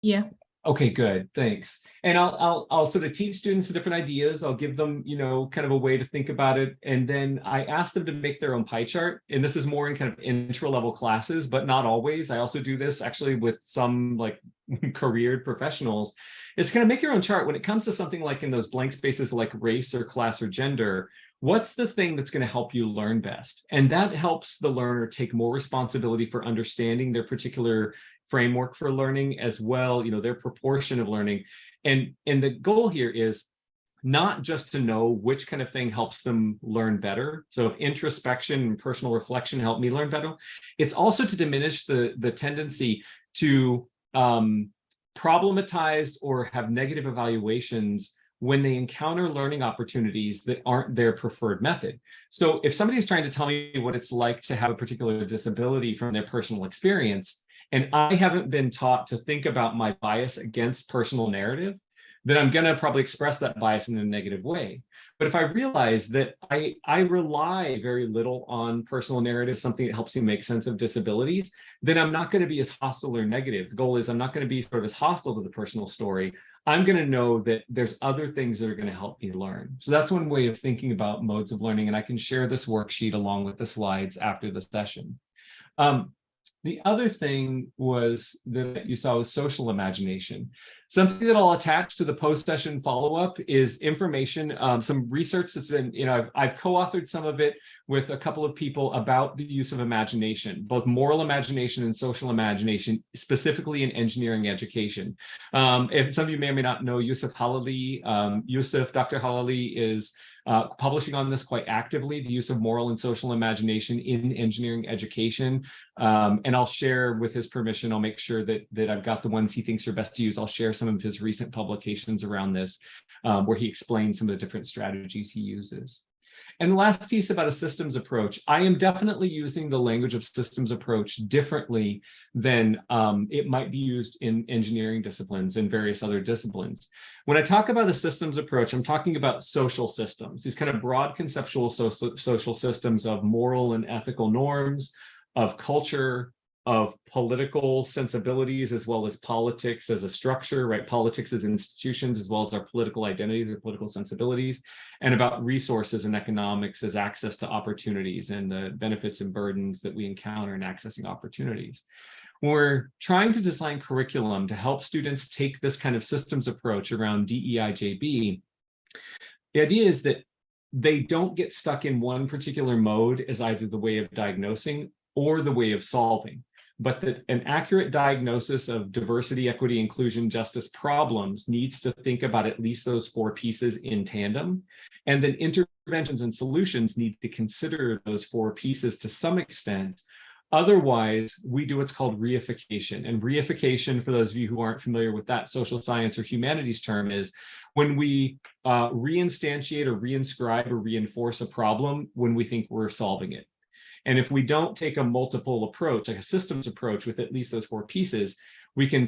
Yeah. Okay, good, thanks. And I'll sort of teach students the different ideas. I'll give them, you know, kind of a way to think about it. And then I ask them to make their own pie chart. And this is more in kind of intro level classes, but not always. I also do this actually with some like careered professionals. Is kind of make your own chart when it comes to something like in those blank spaces like race or class or gender. What's the thing that's going to help you learn best? And that helps the learner take more responsibility for understanding their particular framework for learning as well, you know, their proportion of learning. And the goal here is not just to know which kind of thing helps them learn better. So if introspection and personal reflection help me learn better, it's also to diminish the tendency to problematize or have negative evaluations when they encounter learning opportunities that aren't their preferred method. So if somebody's trying to tell me what it's like to have a particular disability from their personal experience, and I haven't been taught to think about my bias against personal narrative, then I'm going to probably express that bias in a negative way. But if I realize that I rely very little on personal narrative, something that helps me make sense of disabilities, then I'm not going to be as hostile or negative. The goal is I'm not going to be sort of as hostile to the personal story. I'm going to know that there's other things that are going to help me learn. So that's one way of thinking about modes of learning. And I can share this worksheet along with the slides after the session. The other thing was that you saw was social imagination. Something that I'll attach to the post-session follow-up is information, some research that's been, you know, I've co-authored some of it with a couple of people about the use of imagination, both moral imagination and social imagination, specifically in engineering education. If some of you may or may not know Yusuf Halali, Dr. Halali is publishing on this quite actively, the use of moral and social imagination in engineering education. And I'll share with his permission, I'll make sure that I've got the ones he thinks are best to use. I'll share some of his recent publications around this, where he explains some of the different strategies he uses. And the last piece about a systems approach, I am definitely using the language of systems approach differently than it might be used in engineering disciplines and various other disciplines. When I talk about a systems approach, I'm talking about social systems, these kind of broad conceptual social systems of moral and ethical norms, of culture, of political sensibilities, as well as politics as a structure, right? Politics as institutions, as well as our political identities or political sensibilities, and about resources and economics as access to opportunities and the benefits and burdens that we encounter in accessing opportunities. When we're trying to design curriculum to help students take this kind of systems approach around DEIJB, the idea is that they don't get stuck in one particular mode as either the way of diagnosing or the way of solving, but that an accurate diagnosis of diversity, equity, inclusion, justice problems needs to think about at least those four pieces in tandem. And then interventions and solutions need to consider those four pieces to some extent. Otherwise, we do what's called reification. And reification, for those of you who aren't familiar with that social science or humanities term, is when we reinstantiate or reinscribe or reinforce a problem when we think we're solving it. And if we don't take a multiple approach, like a systems approach with at least those four pieces, we can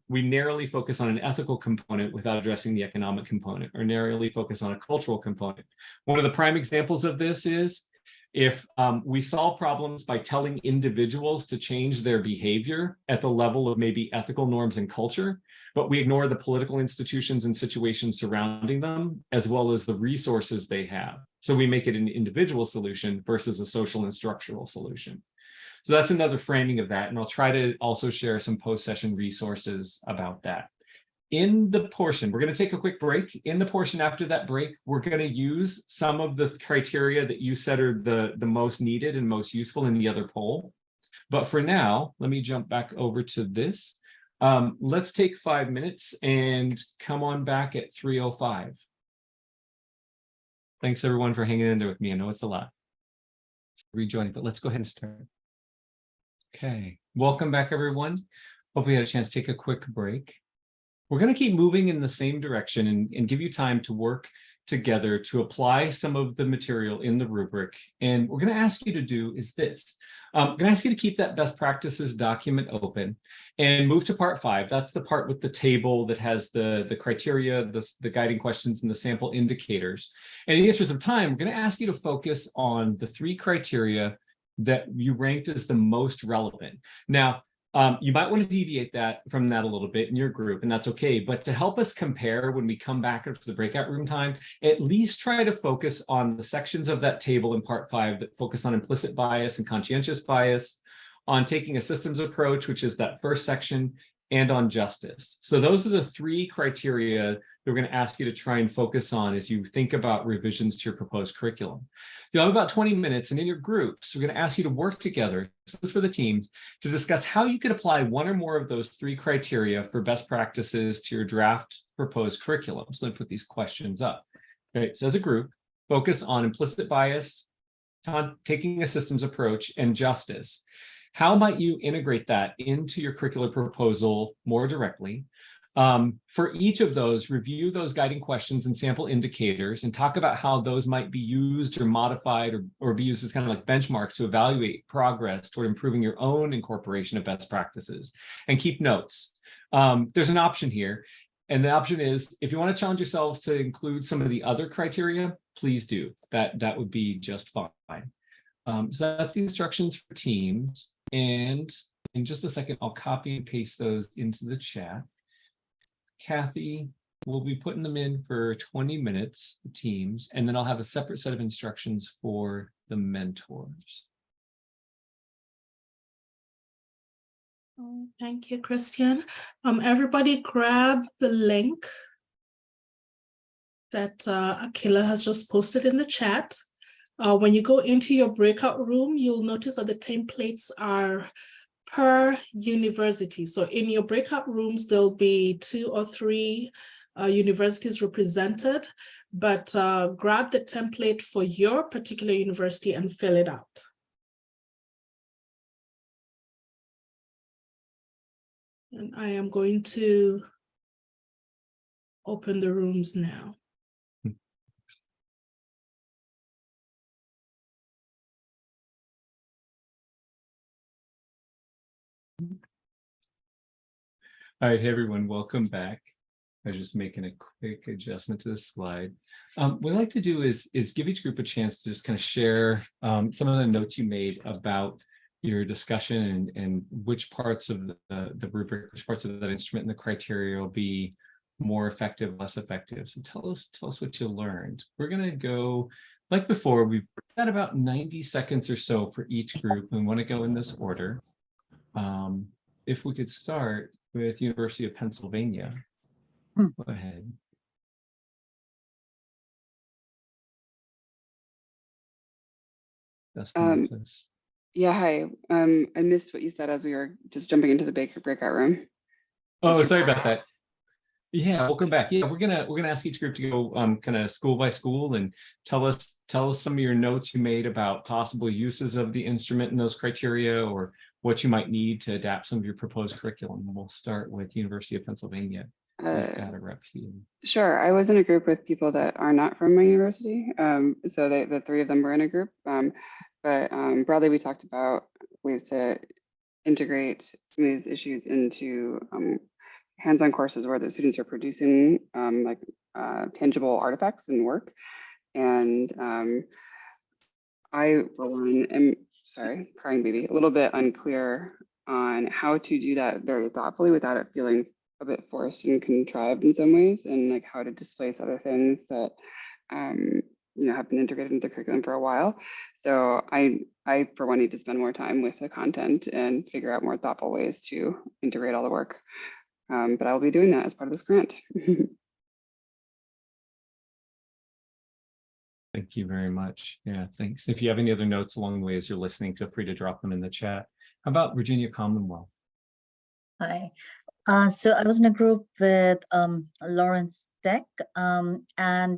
we narrowly focus on an ethical component without addressing the economic component, or narrowly focus on a cultural component. One of the prime examples of this is if we solve problems by telling individuals to change their behavior at the level of maybe ethical norms and culture, but we ignore the political institutions and situations surrounding them, as well as the resources they have. So we make it an individual solution versus a social and structural solution. So that's another framing of that. And I'll try to also share some post-session resources about that. In the portion, we're going to take a quick break. In the portion after that break, we're going to use some of the criteria that you said are the most needed and most useful in the other poll. But for now, let me jump back over to this. Let's take 5 minutes and come on back at 3:05. Thanks everyone for hanging in there with me. I know it's a lot rejoining, but let's go ahead and start. Okay, welcome back everyone. Hope we had a chance to take a quick break. We're going to keep moving in the same direction and give you time to work together to apply some of the material in the rubric. And what we're going to ask you to do is this. I'm going to ask you to keep that best practices document open and move to part 5. That's the part with the table that has the criteria, the guiding questions, and the sample indicators. And in the interest of time, we're going to ask you to focus on the 3 criteria that you ranked as the most relevant. Now, you might want to deviate from that a little bit in your group, and that's okay. But to help us compare when we come back up to the breakout room time, at least try to focus on the sections of that table in part 5 that focus on implicit bias and conscientious bias, on taking a systems approach, which is that first section, and on justice. So those are the 3 criteria that we're going to ask you to try and focus on as you think about revisions to your proposed curriculum. You'll have about 20 minutes, and in your groups, we're going to ask you to work together, this is for the team, to discuss how you could apply one or more of those 3 criteria for best practices to your draft proposed curriculum. So let me put these questions up. Right, so as a group, focus on implicit bias, taking a systems approach, and justice. How might you integrate that into your curricular proposal more directly? For each of those, review those guiding questions and sample indicators and talk about how those might be used or modified or be used as kind of like benchmarks to evaluate progress toward improving your own incorporation of best practices, and keep notes. There's an option here, and the option is if you want to challenge yourselves to include some of the other criteria, please do. That would be just fine. So that's the instructions for teams. And in just a second, I'll copy and paste those into the chat. Kathy will be putting them in for 20 minutes, the teams, and then I'll have a separate set of instructions for the mentors. Thank you, Christian. Everybody grab the link that Akila has just posted in the chat. When you go into your breakout room, you'll notice that the templates are per university. So in your breakout rooms, there'll be 2 or 3 universities represented, but grab the template for your particular university and fill it out. And I am going to open the rooms now. All right, hey everyone, welcome back. I'm just making a quick adjustment to the slide. What I'd like to do is give each group a chance to just kind of share some of the notes you made about your discussion and which parts of the rubric, which parts of that instrument and the criteria will be more effective, less effective. So tell us what you learned. We're gonna go, like before, we've got about 90 seconds or so for each group. We want to go in this order. If we could start with University of Pennsylvania. Go ahead. Yeah, hi. I missed what you said as we were just jumping into the breakout room. Oh, sorry about that. Yeah, welcome back. Yeah, we're gonna ask each group to go kind of school by school and tell us some of your notes you made about possible uses of the instrument and those criteria, or what you might need to adapt some of your proposed curriculum. We'll start with University of Pennsylvania. We've got a rep here. Sure. I was in a group with people that are not from my university. So the 3 of them were in a group. But broadly, we talked about ways to integrate some of these issues into hands-on courses where the students are producing tangible artifacts and work. And I, for one, am, sorry, crying baby, a little bit unclear on how to do that very thoughtfully without it feeling a bit forced and contrived in some ways, and like how to displace other things that have been integrated into the curriculum for a while. So I for one need to spend more time with the content and figure out more thoughtful ways to integrate all the work. But I will be doing that as part of this grant. Thank you very much. Yeah, thanks. If you have any other notes along the way as you're listening, feel free to drop them in the chat. How about Virginia Commonwealth? Hi. So I was in a group with Lawrence Tech and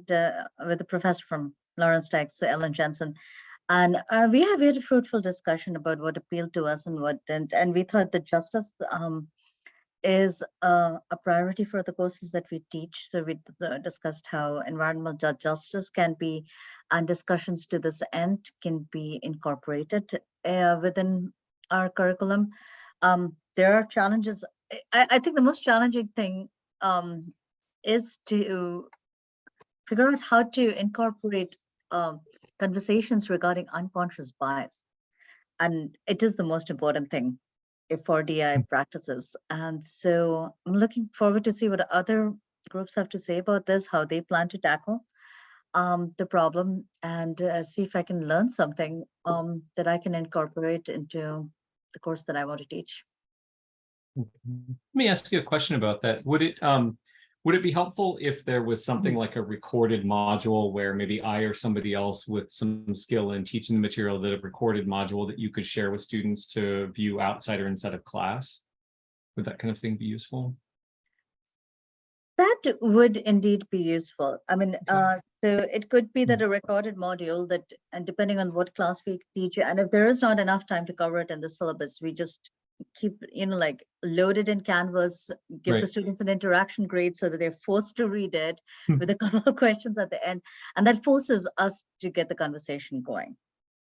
with a professor from Lawrence Tech, so Ellen Jensen. And we had a fruitful discussion about what appealed to us and what didn't. And we thought that justice is a priority for the courses that we teach. So we discussed how environmental justice can be, and discussions to this end can be incorporated within our curriculum. There are challenges. I think the most challenging thing is to figure out how to incorporate conversations regarding unconscious bias. And it is the most important thing for DEI practices. And so I'm looking forward to see what other groups have to say about this, how they plan to tackle the problem, and see if I can learn something that I can incorporate into the course that I want to teach. Let me ask you a question about that. Would it be helpful if there was something like a recorded module where maybe I or somebody else with some skill in teaching the material, that a recorded module that you could share with students to view outside or inside of class? Would that kind of thing be useful? That would indeed be useful. I mean, so it could be that a recorded module that, and depending on what class we teach, and if there is not enough time to cover it in the syllabus, we just keep, like load it in Canvas, give the students an interaction grade so that they're forced to read it with a couple of questions at the end. And that forces us to get the conversation going,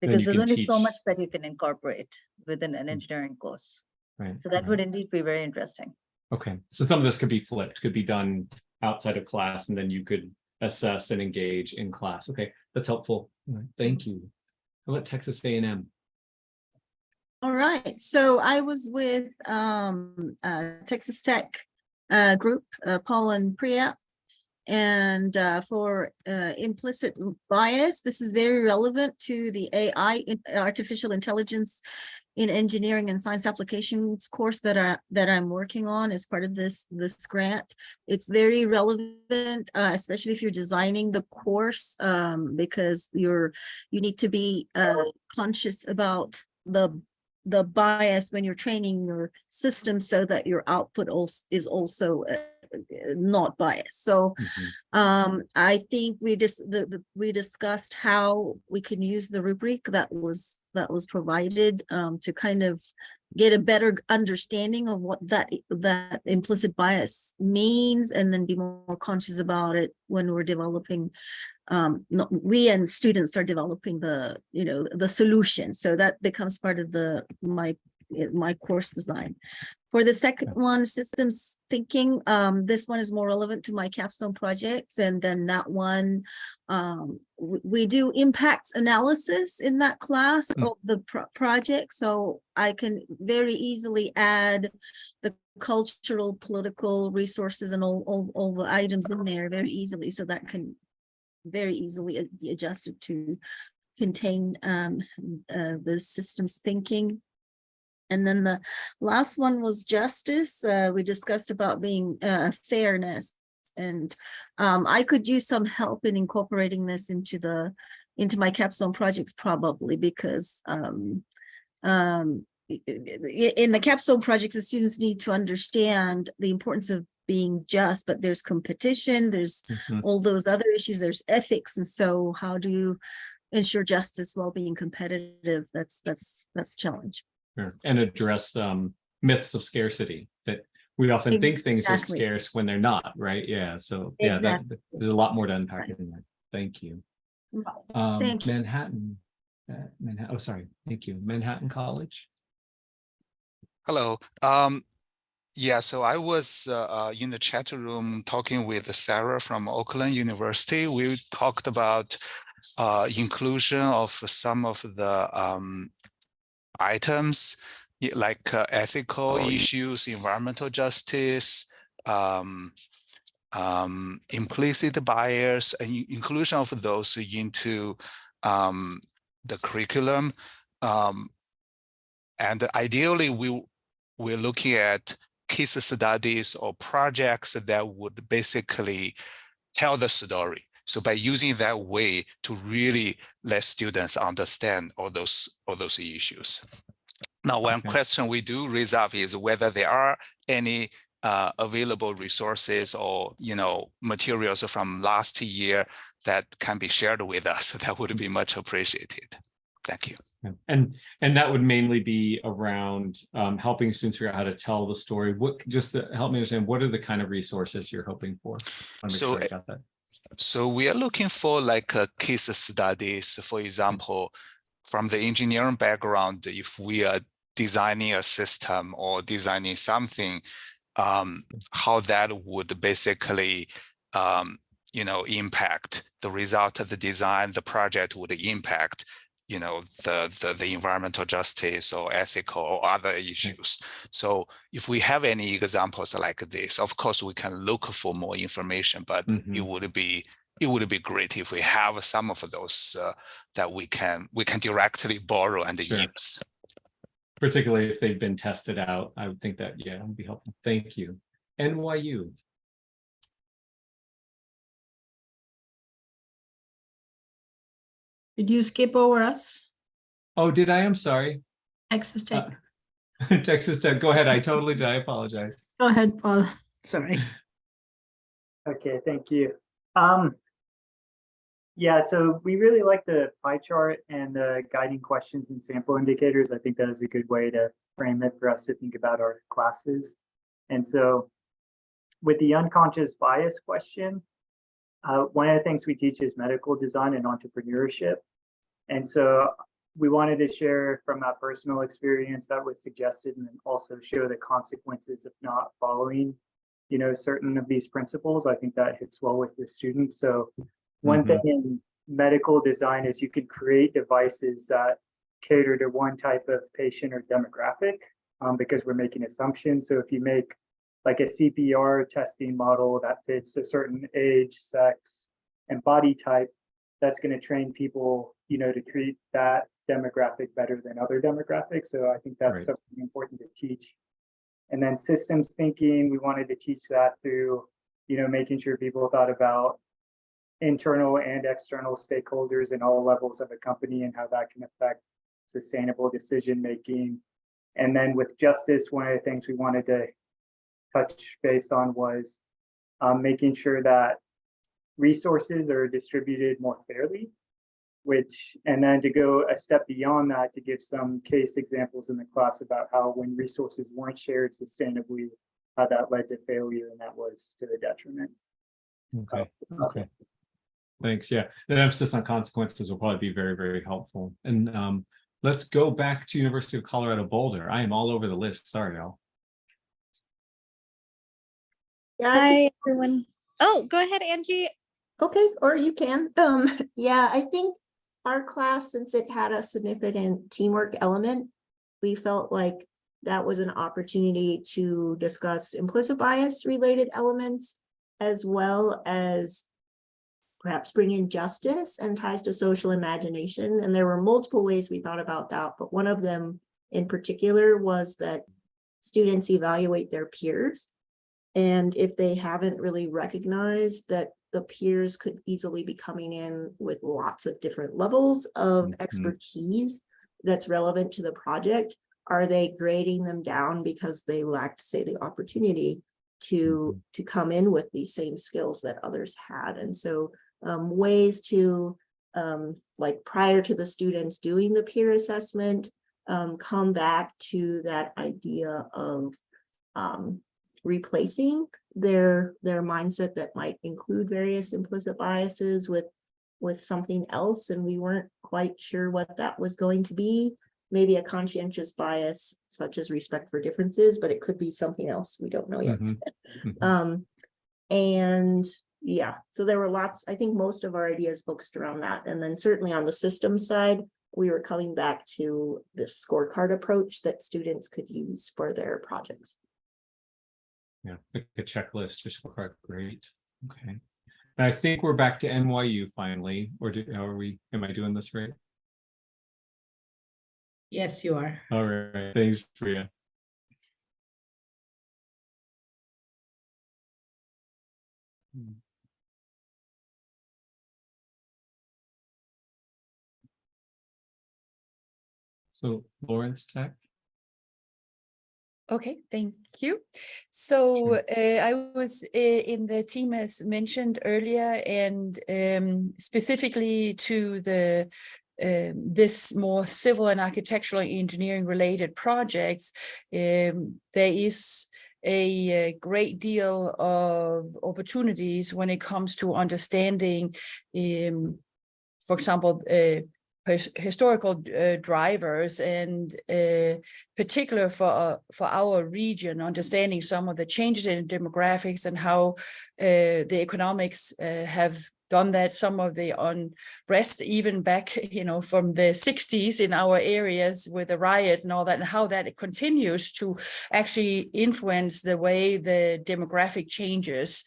because there's only so much that you can incorporate within an engineering course. Right. So that would indeed be very interesting. Okay, so some of this could be flipped, could be done outside of class, and then you could assess and engage in class. Okay, that's helpful. Thank you. How about Texas A&M? All right, so I was with Texas Tech group, Paul and Priya, and for implicit bias, this is very relevant to the AI, artificial intelligence in engineering and science applications course that I'm working on as part of this grant. It's very relevant, especially if you're designing the course, because you need to be conscious about the bias when you're training your system, so that your output is also not biased. So I think we discussed how we can use the rubric that was provided to kind of get a better understanding of what that implicit bias means, and then be more conscious about it when we're developing. We and students are developing the solution, so that becomes part of my course design. For the second one, systems thinking, this one is more relevant to my capstone projects, and then that one, we do impacts analysis in that class of the project, so I can very easily add the cultural, political resources and all the items in there very easily, so that can very easily be adjusted to contain the systems thinking. And then the last one was justice. We discussed about being fairness, and I could use some help in incorporating this into my capstone projects, probably, because in the capstone projects, the students need to understand the importance of being just, but there's competition, there's all those other issues, there's ethics, and so how do you ensure justice while being competitive? That's a challenge. Sure. And address myths of scarcity, that we often think things are scarce when they're not, right? Yeah, so yeah, there's a lot more to unpack in that. Thank you. Thank you. Manhattan, oh, sorry, thank you. Manhattan College. Hello. Yeah, so I was in the chat room talking with Sarah from Oakland University. We talked about inclusion of some of the items like ethical issues, environmental justice, implicit bias, and inclusion of those into the curriculum. And ideally, we're looking at case studies or projects that would basically tell the story. So by using that way to really let students understand all those issues. Now, one question we do raise up is whether there are any available resources or materials from last year that can be shared with us. That would be much appreciated. Thank you. And that would mainly be around helping students figure out how to tell the story. Just to help me understand, what are the kind of resources you're hoping for? So, I got that. So we are looking for like case studies, for example, from the engineering background, if we are designing a system or designing something, how that would basically impact the result of the design, the project would impact the environmental justice or ethical or other issues. So if we have any examples like this, of course we can look for more information, but it would be great if we have some of those that we can directly borrow and use. Particularly if they've been tested out, I would think that would be helpful. Thank you. NYU. Did you skip over us? Oh, did I? I'm sorry. Texas Tech. Texas Tech. Go ahead. I totally did. I apologize. Go ahead, Paul. Sorry. Okay, thank you. Yeah, so we really like the pie chart and the guiding questions and sample indicators. I think that is a good way to frame it for us to think about our classes. And so with the unconscious bias question, one of the things we teach is medical design and entrepreneurship. And so we wanted to share from that personal experience that was suggested and then also show the consequences of not following, certain of these principles. I think that hits well with the students. So one thing in medical design is you could create devices that cater to one type of patient or demographic because we're making assumptions. So if you make like a CPR testing model that fits a certain age, sex, and body type, that's going to train people, to treat that demographic better than other demographics. So I think that's something important to teach. And then systems thinking, we wanted to teach that through, making sure people thought about internal and external stakeholders in all levels of a company and how that can affect sustainable decision making. And then with justice, one of the things we wanted to touch base on was making sure that resources are distributed more fairly, and then to go a step beyond that, to give some case examples in the class about how when resources weren't shared sustainably, how that led to failure, and that was to the detriment. Okay. Thanks. Yeah, the emphasis on consequences will probably be very, very helpful. And let's go back to University of Colorado Boulder. I am all over the list. Sorry, y'all. Yeah, Hi, everyone. Oh, go ahead, Angie. Okay, or you can. Yeah, I think our class, since it had a significant teamwork element, we felt like that was an opportunity to discuss implicit bias related elements, as well as perhaps bring in justice and ties to social imagination. And there were multiple ways we thought about that, but one of them in particular was that students evaluate their peers. And if they haven't really recognized that the peers could easily be coming in with lots of different levels of expertise that's relevant to the project, are they grading them down because they lacked, say, the opportunity to come in with these same skills that others had? And so ways to, like prior to the students doing the peer assessment, come back to that idea of replacing their mindset that might include various implicit biases with something else, and we weren't quite sure what that was going to be. Maybe a conscientious bias such as respect for differences, but it could be something else we don't know yet. And yeah, so there were lots. I think most of our ideas focused around that, and then certainly on the systems side, we were coming back to the scorecard approach that students could use for their projects. Yeah, like a checklist, just great. Okay. And I think we're back to NYU finally, or am I doing this right? Yes, you are. All right, thanks, Priya. So Lawrence Tech. Okay, thank you. So I was in the team as mentioned earlier, and specifically to the this more civil and architectural engineering related projects, there is a great deal of opportunities when it comes to understanding, for example, historical drivers, and particular for our region, understanding some of the changes in demographics and how the economics have done that, some of the unrest even back, from the 60s in our areas with the riots and all that, and how that continues to actually influence the way the demographic changes.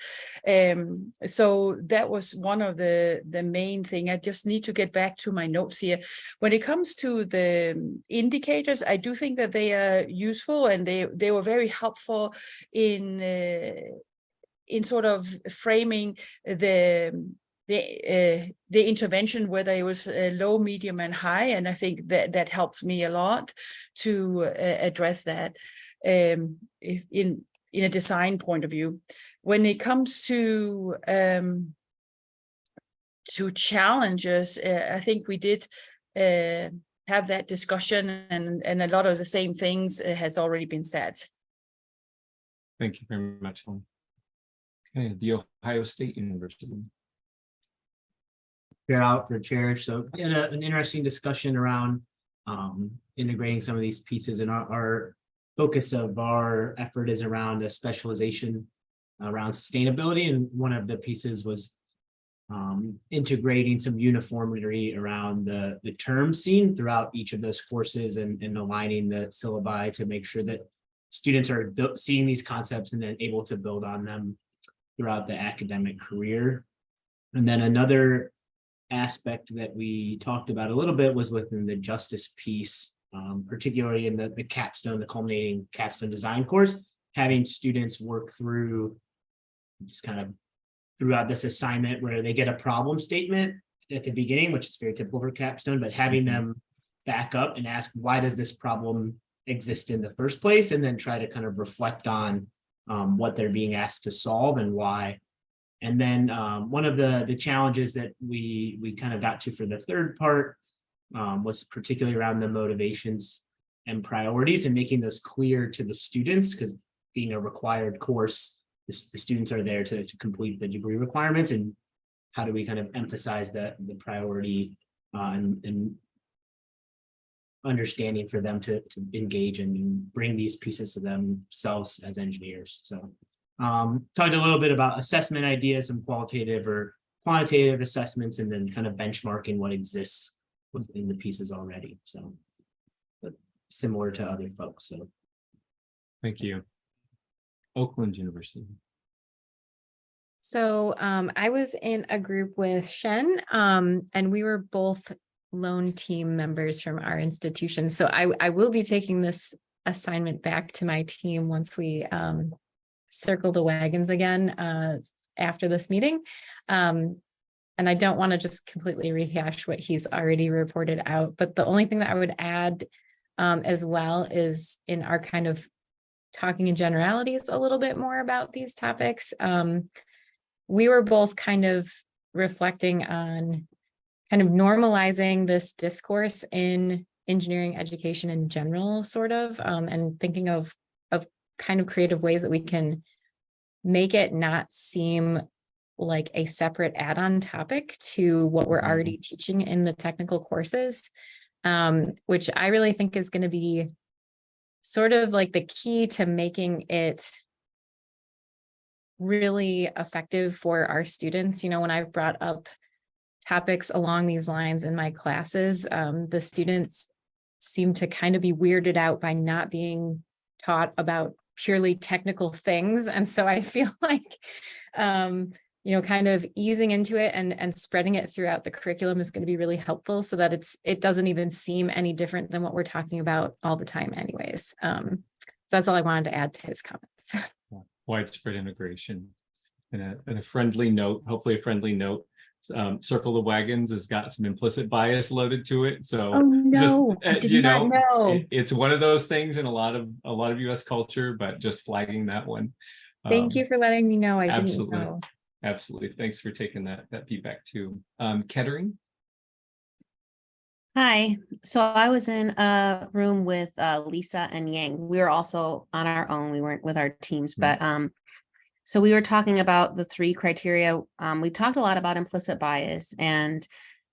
So that was one of the main thing. I just need to get back to my notes here. When it comes to the indicators, I do think that they are useful, and they were very helpful in sort of framing the intervention, whether it was low, medium, and high, and I think that helps me a lot to address that if in a design point of view. When it comes to challenges, I think we did have that discussion, and a lot of the same things has already been said. Thank you very much, Helen. Okay, the Ohio State University. Out for Cherish. So we had an interesting discussion around integrating some of these pieces, and our focus of our effort is around a specialization around sustainability, and one of the pieces was integrating some uniformity around the term seen throughout each of those courses, and aligning the syllabi to make sure that students are seeing these concepts and then able to build on them throughout the academic career. And then another aspect that we talked about a little bit was within the justice piece, particularly in the capstone, the culminating capstone design course, having students work through just kind of throughout this assignment where they get a problem statement at the beginning, which is very typical for capstone, but having them back up and ask, why does this problem exist in the first place? And then try to kind of reflect on what they're being asked to solve and why. And then one of the challenges that we kind of got to for the third part was particularly around the motivations and priorities, and making those clear to the students, because being a required course, the students are there to complete the degree requirements, and how do we kind of emphasize the priority and understanding for them to engage and bring these pieces to themselves as engineers. So talked a little bit about assessment ideas, some qualitative or quantitative assessments, and then kind of benchmarking what exists within the pieces already. So but similar to other folks. So thank you. Oakland University. So I was in a group with Shen, and we were both lone team members from our institution. So I will be taking this assignment back to my team once we circle the wagons again after this meeting. And I don't want to just completely rehash what he's already reported out, but the only thing that I would add as well is in our kind of talking in generalities a little bit more about these topics. We were both kind of reflecting on kind of normalizing this discourse in engineering education in general, sort of, and thinking of kind of creative ways that we can make it not seem like a separate add-on topic to what we're already teaching in the technical courses, which I really think is going to be sort of like the key to making it really effective for our students. You know, when I've brought up topics along these lines in my classes, the students seem to kind of be weirded out by not being taught about purely technical things. And so I feel like, you know, kind of easing into it and spreading it throughout the curriculum is going to be really helpful, so that it doesn't even seem any different than what we're talking about all the time anyways. So that's all I wanted to add to his comments. Widespread integration. And a friendly note, hopefully a friendly note. Circle the Wagons has got some implicit bias loaded to it. So Oh no, I did not know. It's one of those things in a lot of US culture, but just flagging that one. Thank you for letting me know. I absolutely. didn't know. Absolutely. Thanks for taking that feedback too. Kettering. Hi, so I was in a room with Lisa and Yang. We were also on our own. We weren't with our teams, but so we were talking about the 3 criteria. We talked a lot about implicit bias, and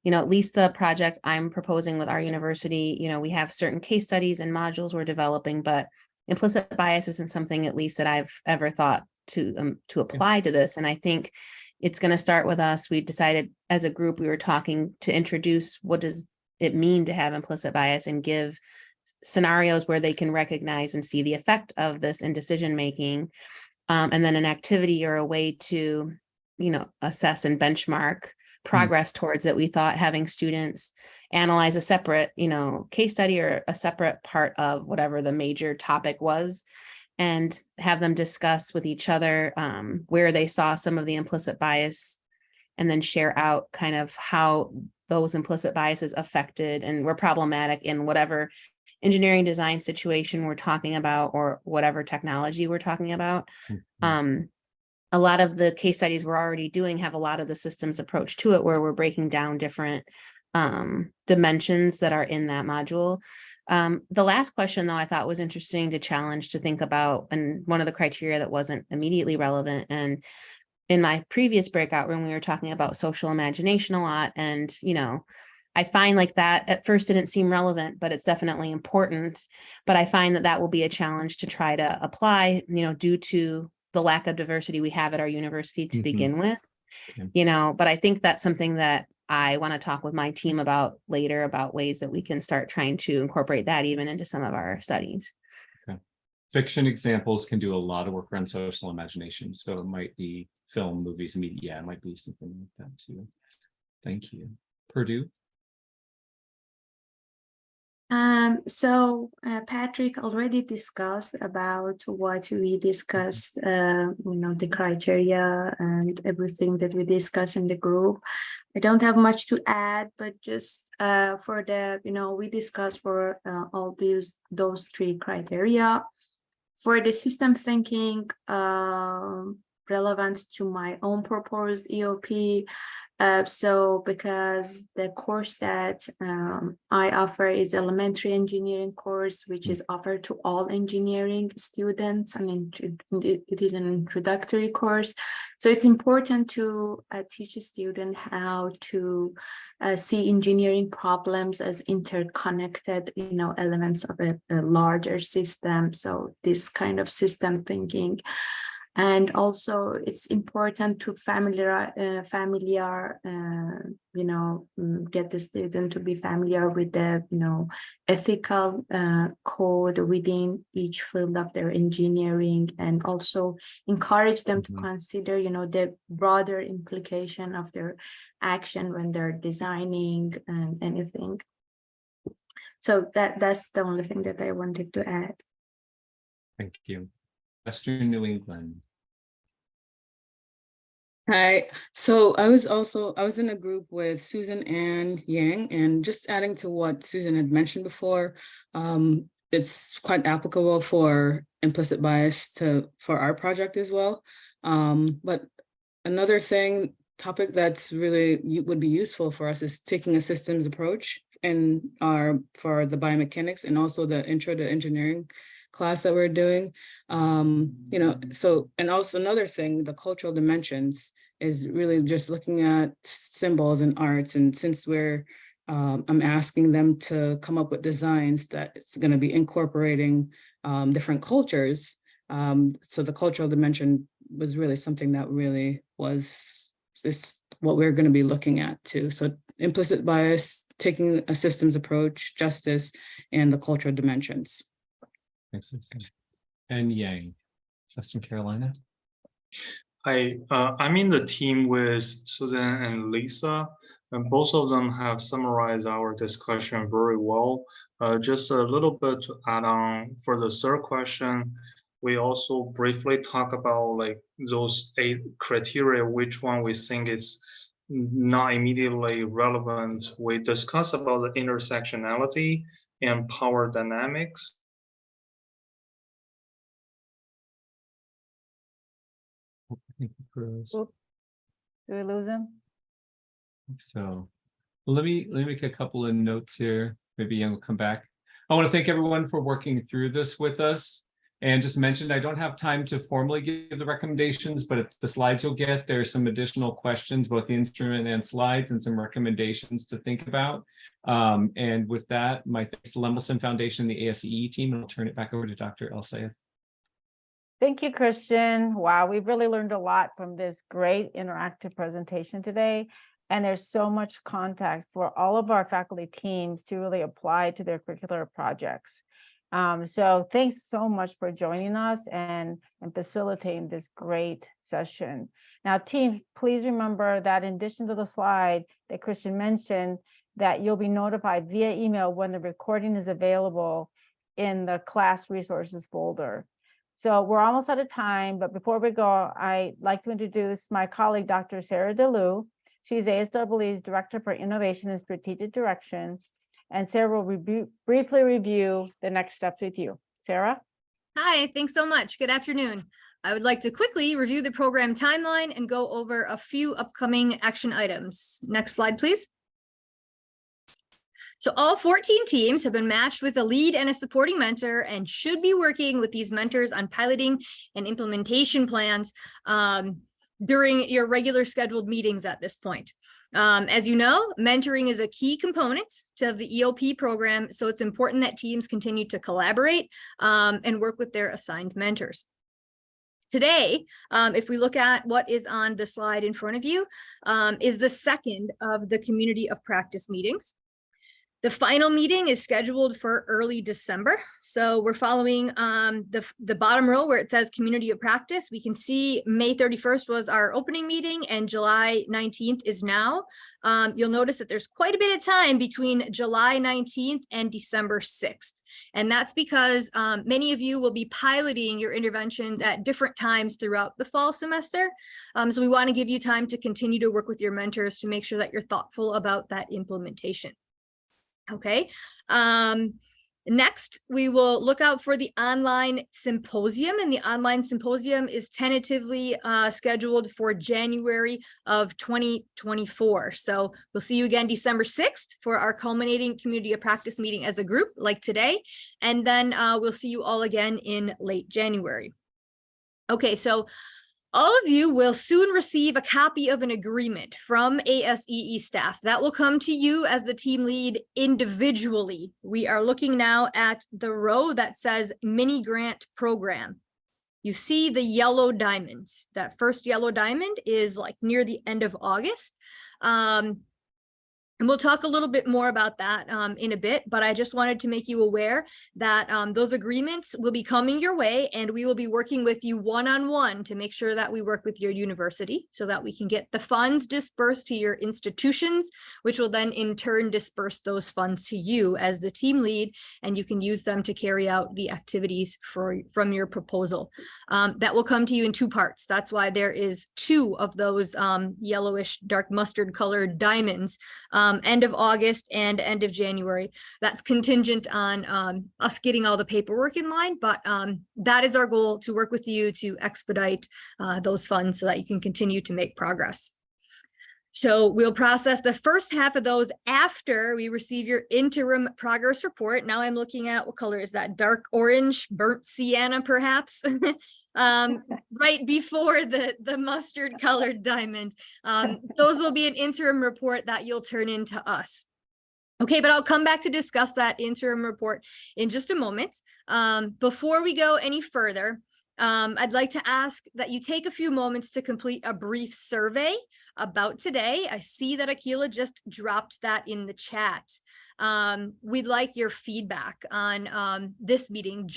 at least the project I'm proposing with our university, we have certain case studies and modules we're developing, but implicit bias isn't something, at least that I've ever thought to apply to this. And I think it's going to start with us. We decided as a group, we were talking to introduce what does it mean to have implicit bias and give scenarios where they can recognize and see the effect of this in decision making. And then an activity or a way to, assess and benchmark progress towards it. We thought having students analyze a separate, case study or a separate part of whatever the major topic was, and have them discuss with each other where they saw some of the implicit bias, and then share out kind of how those implicit biases affected and were problematic in whatever engineering design situation we're talking about or whatever technology we're talking about. A lot of the case studies we're already doing have a lot of the systems approach to it, where we're breaking down different dimensions that are in that module. The last question, though, I thought was interesting to challenge to think about, and one of the criteria that wasn't immediately relevant. And in my previous breakout room, we were talking about social imagination a lot. And, I find like that at first didn't seem relevant, but it's definitely important. But I find that will be a challenge to try to apply, due to the lack of diversity we have at our university to begin with, but I think that's something that I want to talk with my team about later, about ways that we can start trying to incorporate that even into some of our studies. Okay. Fiction examples can do a lot of work around social imagination. So it might be film, movies, media. Yeah, it might be something like that too. Thank you. Purdue. So Patrick already discussed about what we discussed, the criteria and everything that we discussed in the group. I don't have much to add, but just for the, we discussed for all those 3 criteria. For the system thinking relevant to my own proposed EOP, so because the course that I offer is elementary engineering course, which is offered to all engineering students, and it is an introductory course. So it's important to teach a student how to see engineering problems as interconnected, elements of a larger system. So this kind of system thinking. And also it's important to get the student to be familiar with the, ethical code within each field of their engineering, and also encourage them to consider, the broader implication of their action when they're designing and anything. So that's the only thing that I wanted to add. Thank you. Western New England. Hi. So I was in a group with Susan and Yang, and just adding to what Susan had mentioned before, it's quite applicable for implicit bias for our project as well. But another topic that's really would be useful for us is taking a systems approach for the biomechanics and also the intro to engineering class that we're doing. And also another thing, the cultural dimensions is really just looking at symbols and arts. And since I'm asking them to come up with designs that it's going to be incorporating different cultures. So the cultural dimension was really something that really was what we're going to be looking at too. So implicit bias, taking a systems approach, justice, and the cultural dimensions. And Yang, Western Carolina. I'm in the team with Susan and Lisa, and both of them have summarized our discussion very well. Just a little bit to add on for the third question. we also briefly talk about like those 8 criteria, which one we think is not immediately relevant. We discuss about the intersectionality and power dynamics. I think he froze. Oop. Did we lose him? So well, let me make a couple of notes here. Maybe Young will come back. I want to thank everyone for working through this with us. And just mentioned, I don't have time to formally give the recommendations, but the slides you'll get, there's some additional questions, both the instrument and slides, and some recommendations to think about. And with that, my thanks to Lemelson Foundation, the ASCE team, and I'll turn it back over to Dr. El-Sayed. Thank you, Christian. Wow, we've really learned a lot from this great interactive presentation today. And there's so much contact for all of our faculty teams to really apply to their curricular projects. So thanks so much for joining us and facilitating this great session. Now, team, please remember that in addition to the slide that Christian mentioned, that you'll be notified via email when the recording is available in the class resources folder. So we're almost out of time, but before we go, I'd like to introduce my colleague, Dr. Sarah DeLu. She's ASWE's Director for Innovation and Strategic Direction. And Sarah will briefly review the next steps with you. Sarah? Hi, thanks so much. Good afternoon. I would like to quickly review the program timeline and go over a few upcoming action items. Next slide, please. So all 14 teams have been matched with a lead and a supporting mentor and should be working with these mentors on piloting and implementation plans during your regular scheduled meetings at this point. As you know, mentoring is a key component to the EOP program, so it's important that teams continue to collaborate and work with their assigned mentors. Today, if we look at what is on the slide in front of you, is the second of the community of practice meetings. The final meeting is scheduled for early December. So we're following the bottom row where it says community of practice. We can see May 31st was our opening meeting and July 19th is now. You'll notice that there's quite a bit of time between July 19th and December 6th. And that's because many of you will be piloting your interventions at different times throughout the fall semester. So we want to give you time to continue to work with your mentors to make sure that you're thoughtful about that implementation. Okay, next we will look out for the online symposium, and the online symposium is tentatively scheduled for January of 2024. So we'll see you again December 6th for our culminating community of practice meeting as a group like today, and then we'll see you all again in late January. Okay, so all of you will soon receive a copy of an agreement from ASEE staff that will come to you as the team lead individually. We are looking now at the row that says mini grant program. You see the yellow diamonds. That first yellow diamond is like near the end of August. And we'll talk a little bit more about that in a bit, but I just wanted to make you aware that those agreements will be coming your way, and we will be working with you one-on-one to make sure that we work with your university so that we can get the funds dispersed to your institutions, which will then in turn disperse those funds to you as the team lead, and you can use them to carry out the activities from your proposal. That will come to you in 2 parts. That's why there is 2 of those yellowish dark mustard colored diamonds. End of August and end of January. That's contingent on us getting all the paperwork in line, but that is our goal, to work with you to expedite those funds so that you can continue to make progress. So we'll process the first half of those after we receive your interim progress report. Now I'm looking at, what color is that? Dark orange, burnt sienna, perhaps. Right before the mustard colored diamond. Those will be an interim report that you'll turn into us. Okay, but I'll come back to discuss that interim report in just a moment. Before we go any further, I'd like to ask that you take a few moments to complete a brief survey about today. I see that Akila just dropped that in the chat. we'd like your feedback on this meeting.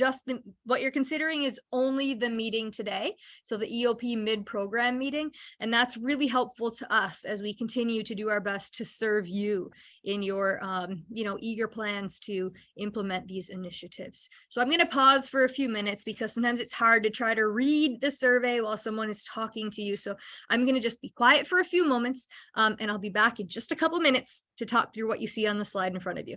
What you're considering is only the meeting today, so the EOP mid-program meeting, and that's really helpful to us as we continue to do our best to serve you in your eager plans to implement these initiatives. So I'm going to pause for a few minutes because sometimes it's hard to try to read the survey while someone is talking to you. So I'm going to just be quiet for a few moments, and I'll be back in just a couple minutes to talk through what you see on the slide in front of you.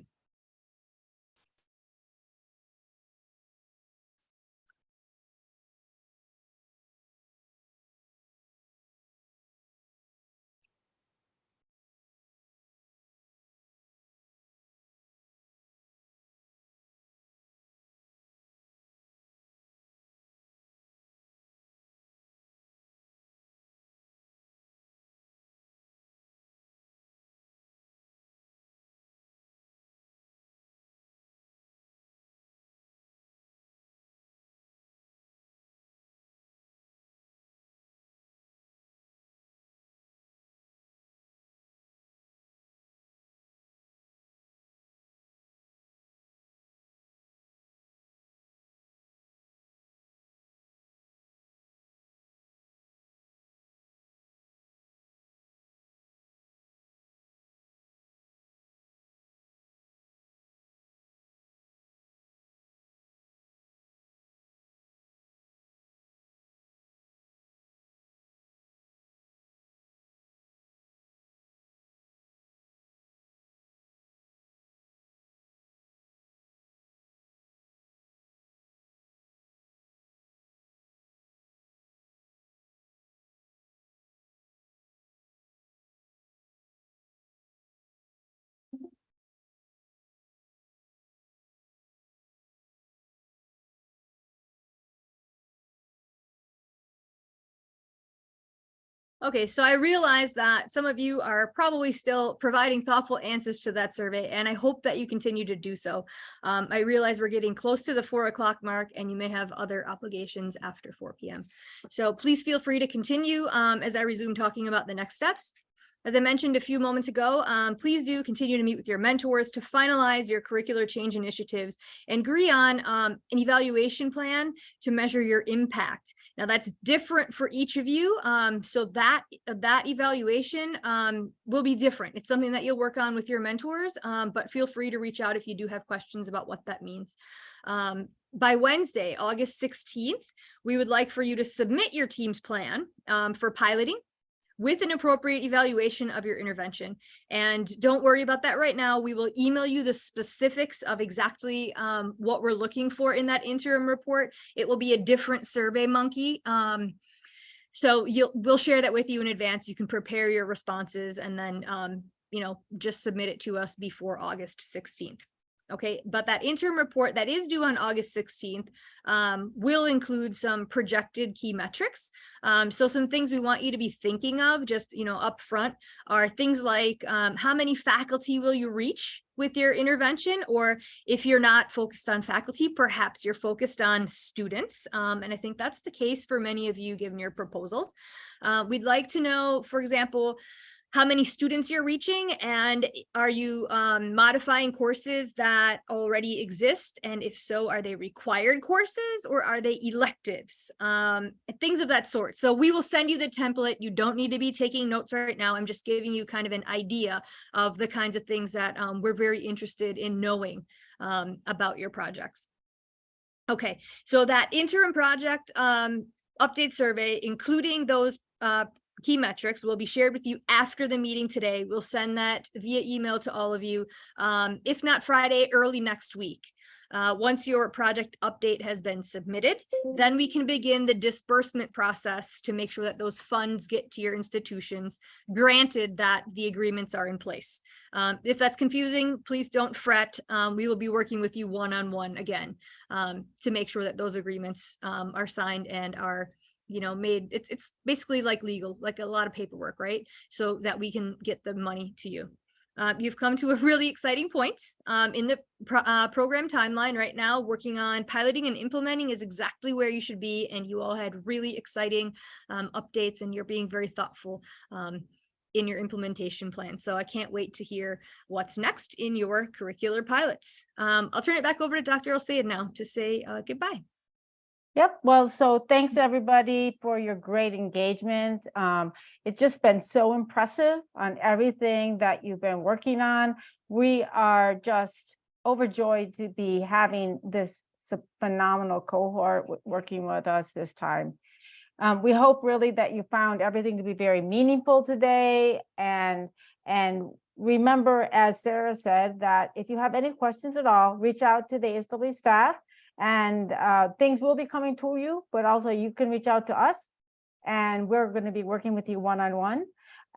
Okay, so I realize that some of you are probably still providing thoughtful answers to that survey, and I hope that you continue to do so. I realize we're getting close to the 4 o'clock mark, and you may have other obligations after 4 p.m. So please feel free to continue as I resume talking about the next steps. As I mentioned a few moments ago, please do continue to meet with your mentors to finalize your curricular change initiatives and agree on an evaluation plan to measure your impact. Now that's different for each of you, so that evaluation will be different. It's something that you'll work on with your mentors, but feel free to reach out if you do have questions about what that means. By Wednesday, August 16th, we would like for you to submit your team's plan for piloting with an appropriate evaluation of your intervention. And don't worry about that right now. We will email you the specifics of exactly what we're looking for in that interim report. It will be a different Survey Monkey. So we'll share that with you in advance. You can prepare your responses and then just submit it to us before August 16th. Okay, but that interim report that is due on August 16th will include some projected key metrics. So some things we want you to be thinking of just, up front are things like how many faculty will you reach with your intervention? Or if you're not focused on faculty, perhaps you're focused on students. And I think that's the case for many of you given your proposals. We'd like to know, for example, how many students you're reaching, and are you modifying courses that already exist? And if so, are they required courses or are they electives? Things of that sort. So we will send you the template. You don't need to be taking notes right now. I'm just giving you kind of an idea of the kinds of things that we're very interested in knowing about your projects. Okay, so that interim project update survey, including those key metrics, will be shared with you after the meeting today. We'll send that via email to all of you, if not Friday, early next week. Once your project update has been submitted, then we can begin the disbursement process to make sure that those funds get to your institutions, granted that the agreements are in place. If that's confusing, please don't fret. We will be working with you one-on-one again to make sure that those agreements are signed and are made. It's basically like legal, like a lot of paperwork, right? So that we can get the money to you. You've come to a really exciting point in the program timeline right now. Working on piloting and implementing is exactly where you should be. And you all had really exciting updates, and you're being very thoughtful in your implementation plan. So I can't wait to hear what's next in your curricular pilots. I'll turn it back over to Dr. El-Sayed now to say goodbye. Yep. Well, so thanks everybody for your great engagement. It's just been so impressive on everything that you've been working on. We are just overjoyed to be having this phenomenal cohort working with us this time. We hope really that you found everything to be very meaningful today. And remember, as Sarah said, that if you have any questions at all, reach out to the ASW staff, and things will be coming to you, but also you can reach out to us, and we're going to be working with you one-on-one.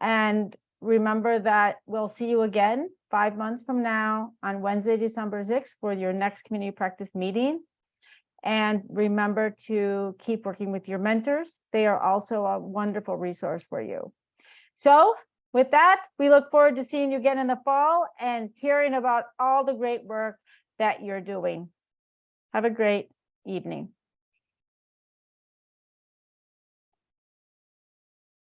And remember that we'll see you again 5 months from now on Wednesday, December 6th for your next community practice meeting. And remember to keep working with your mentors. They are also a wonderful resource for you. So with that, we look forward to seeing you again in the fall and hearing about all the great work that you're doing. Have a great evening.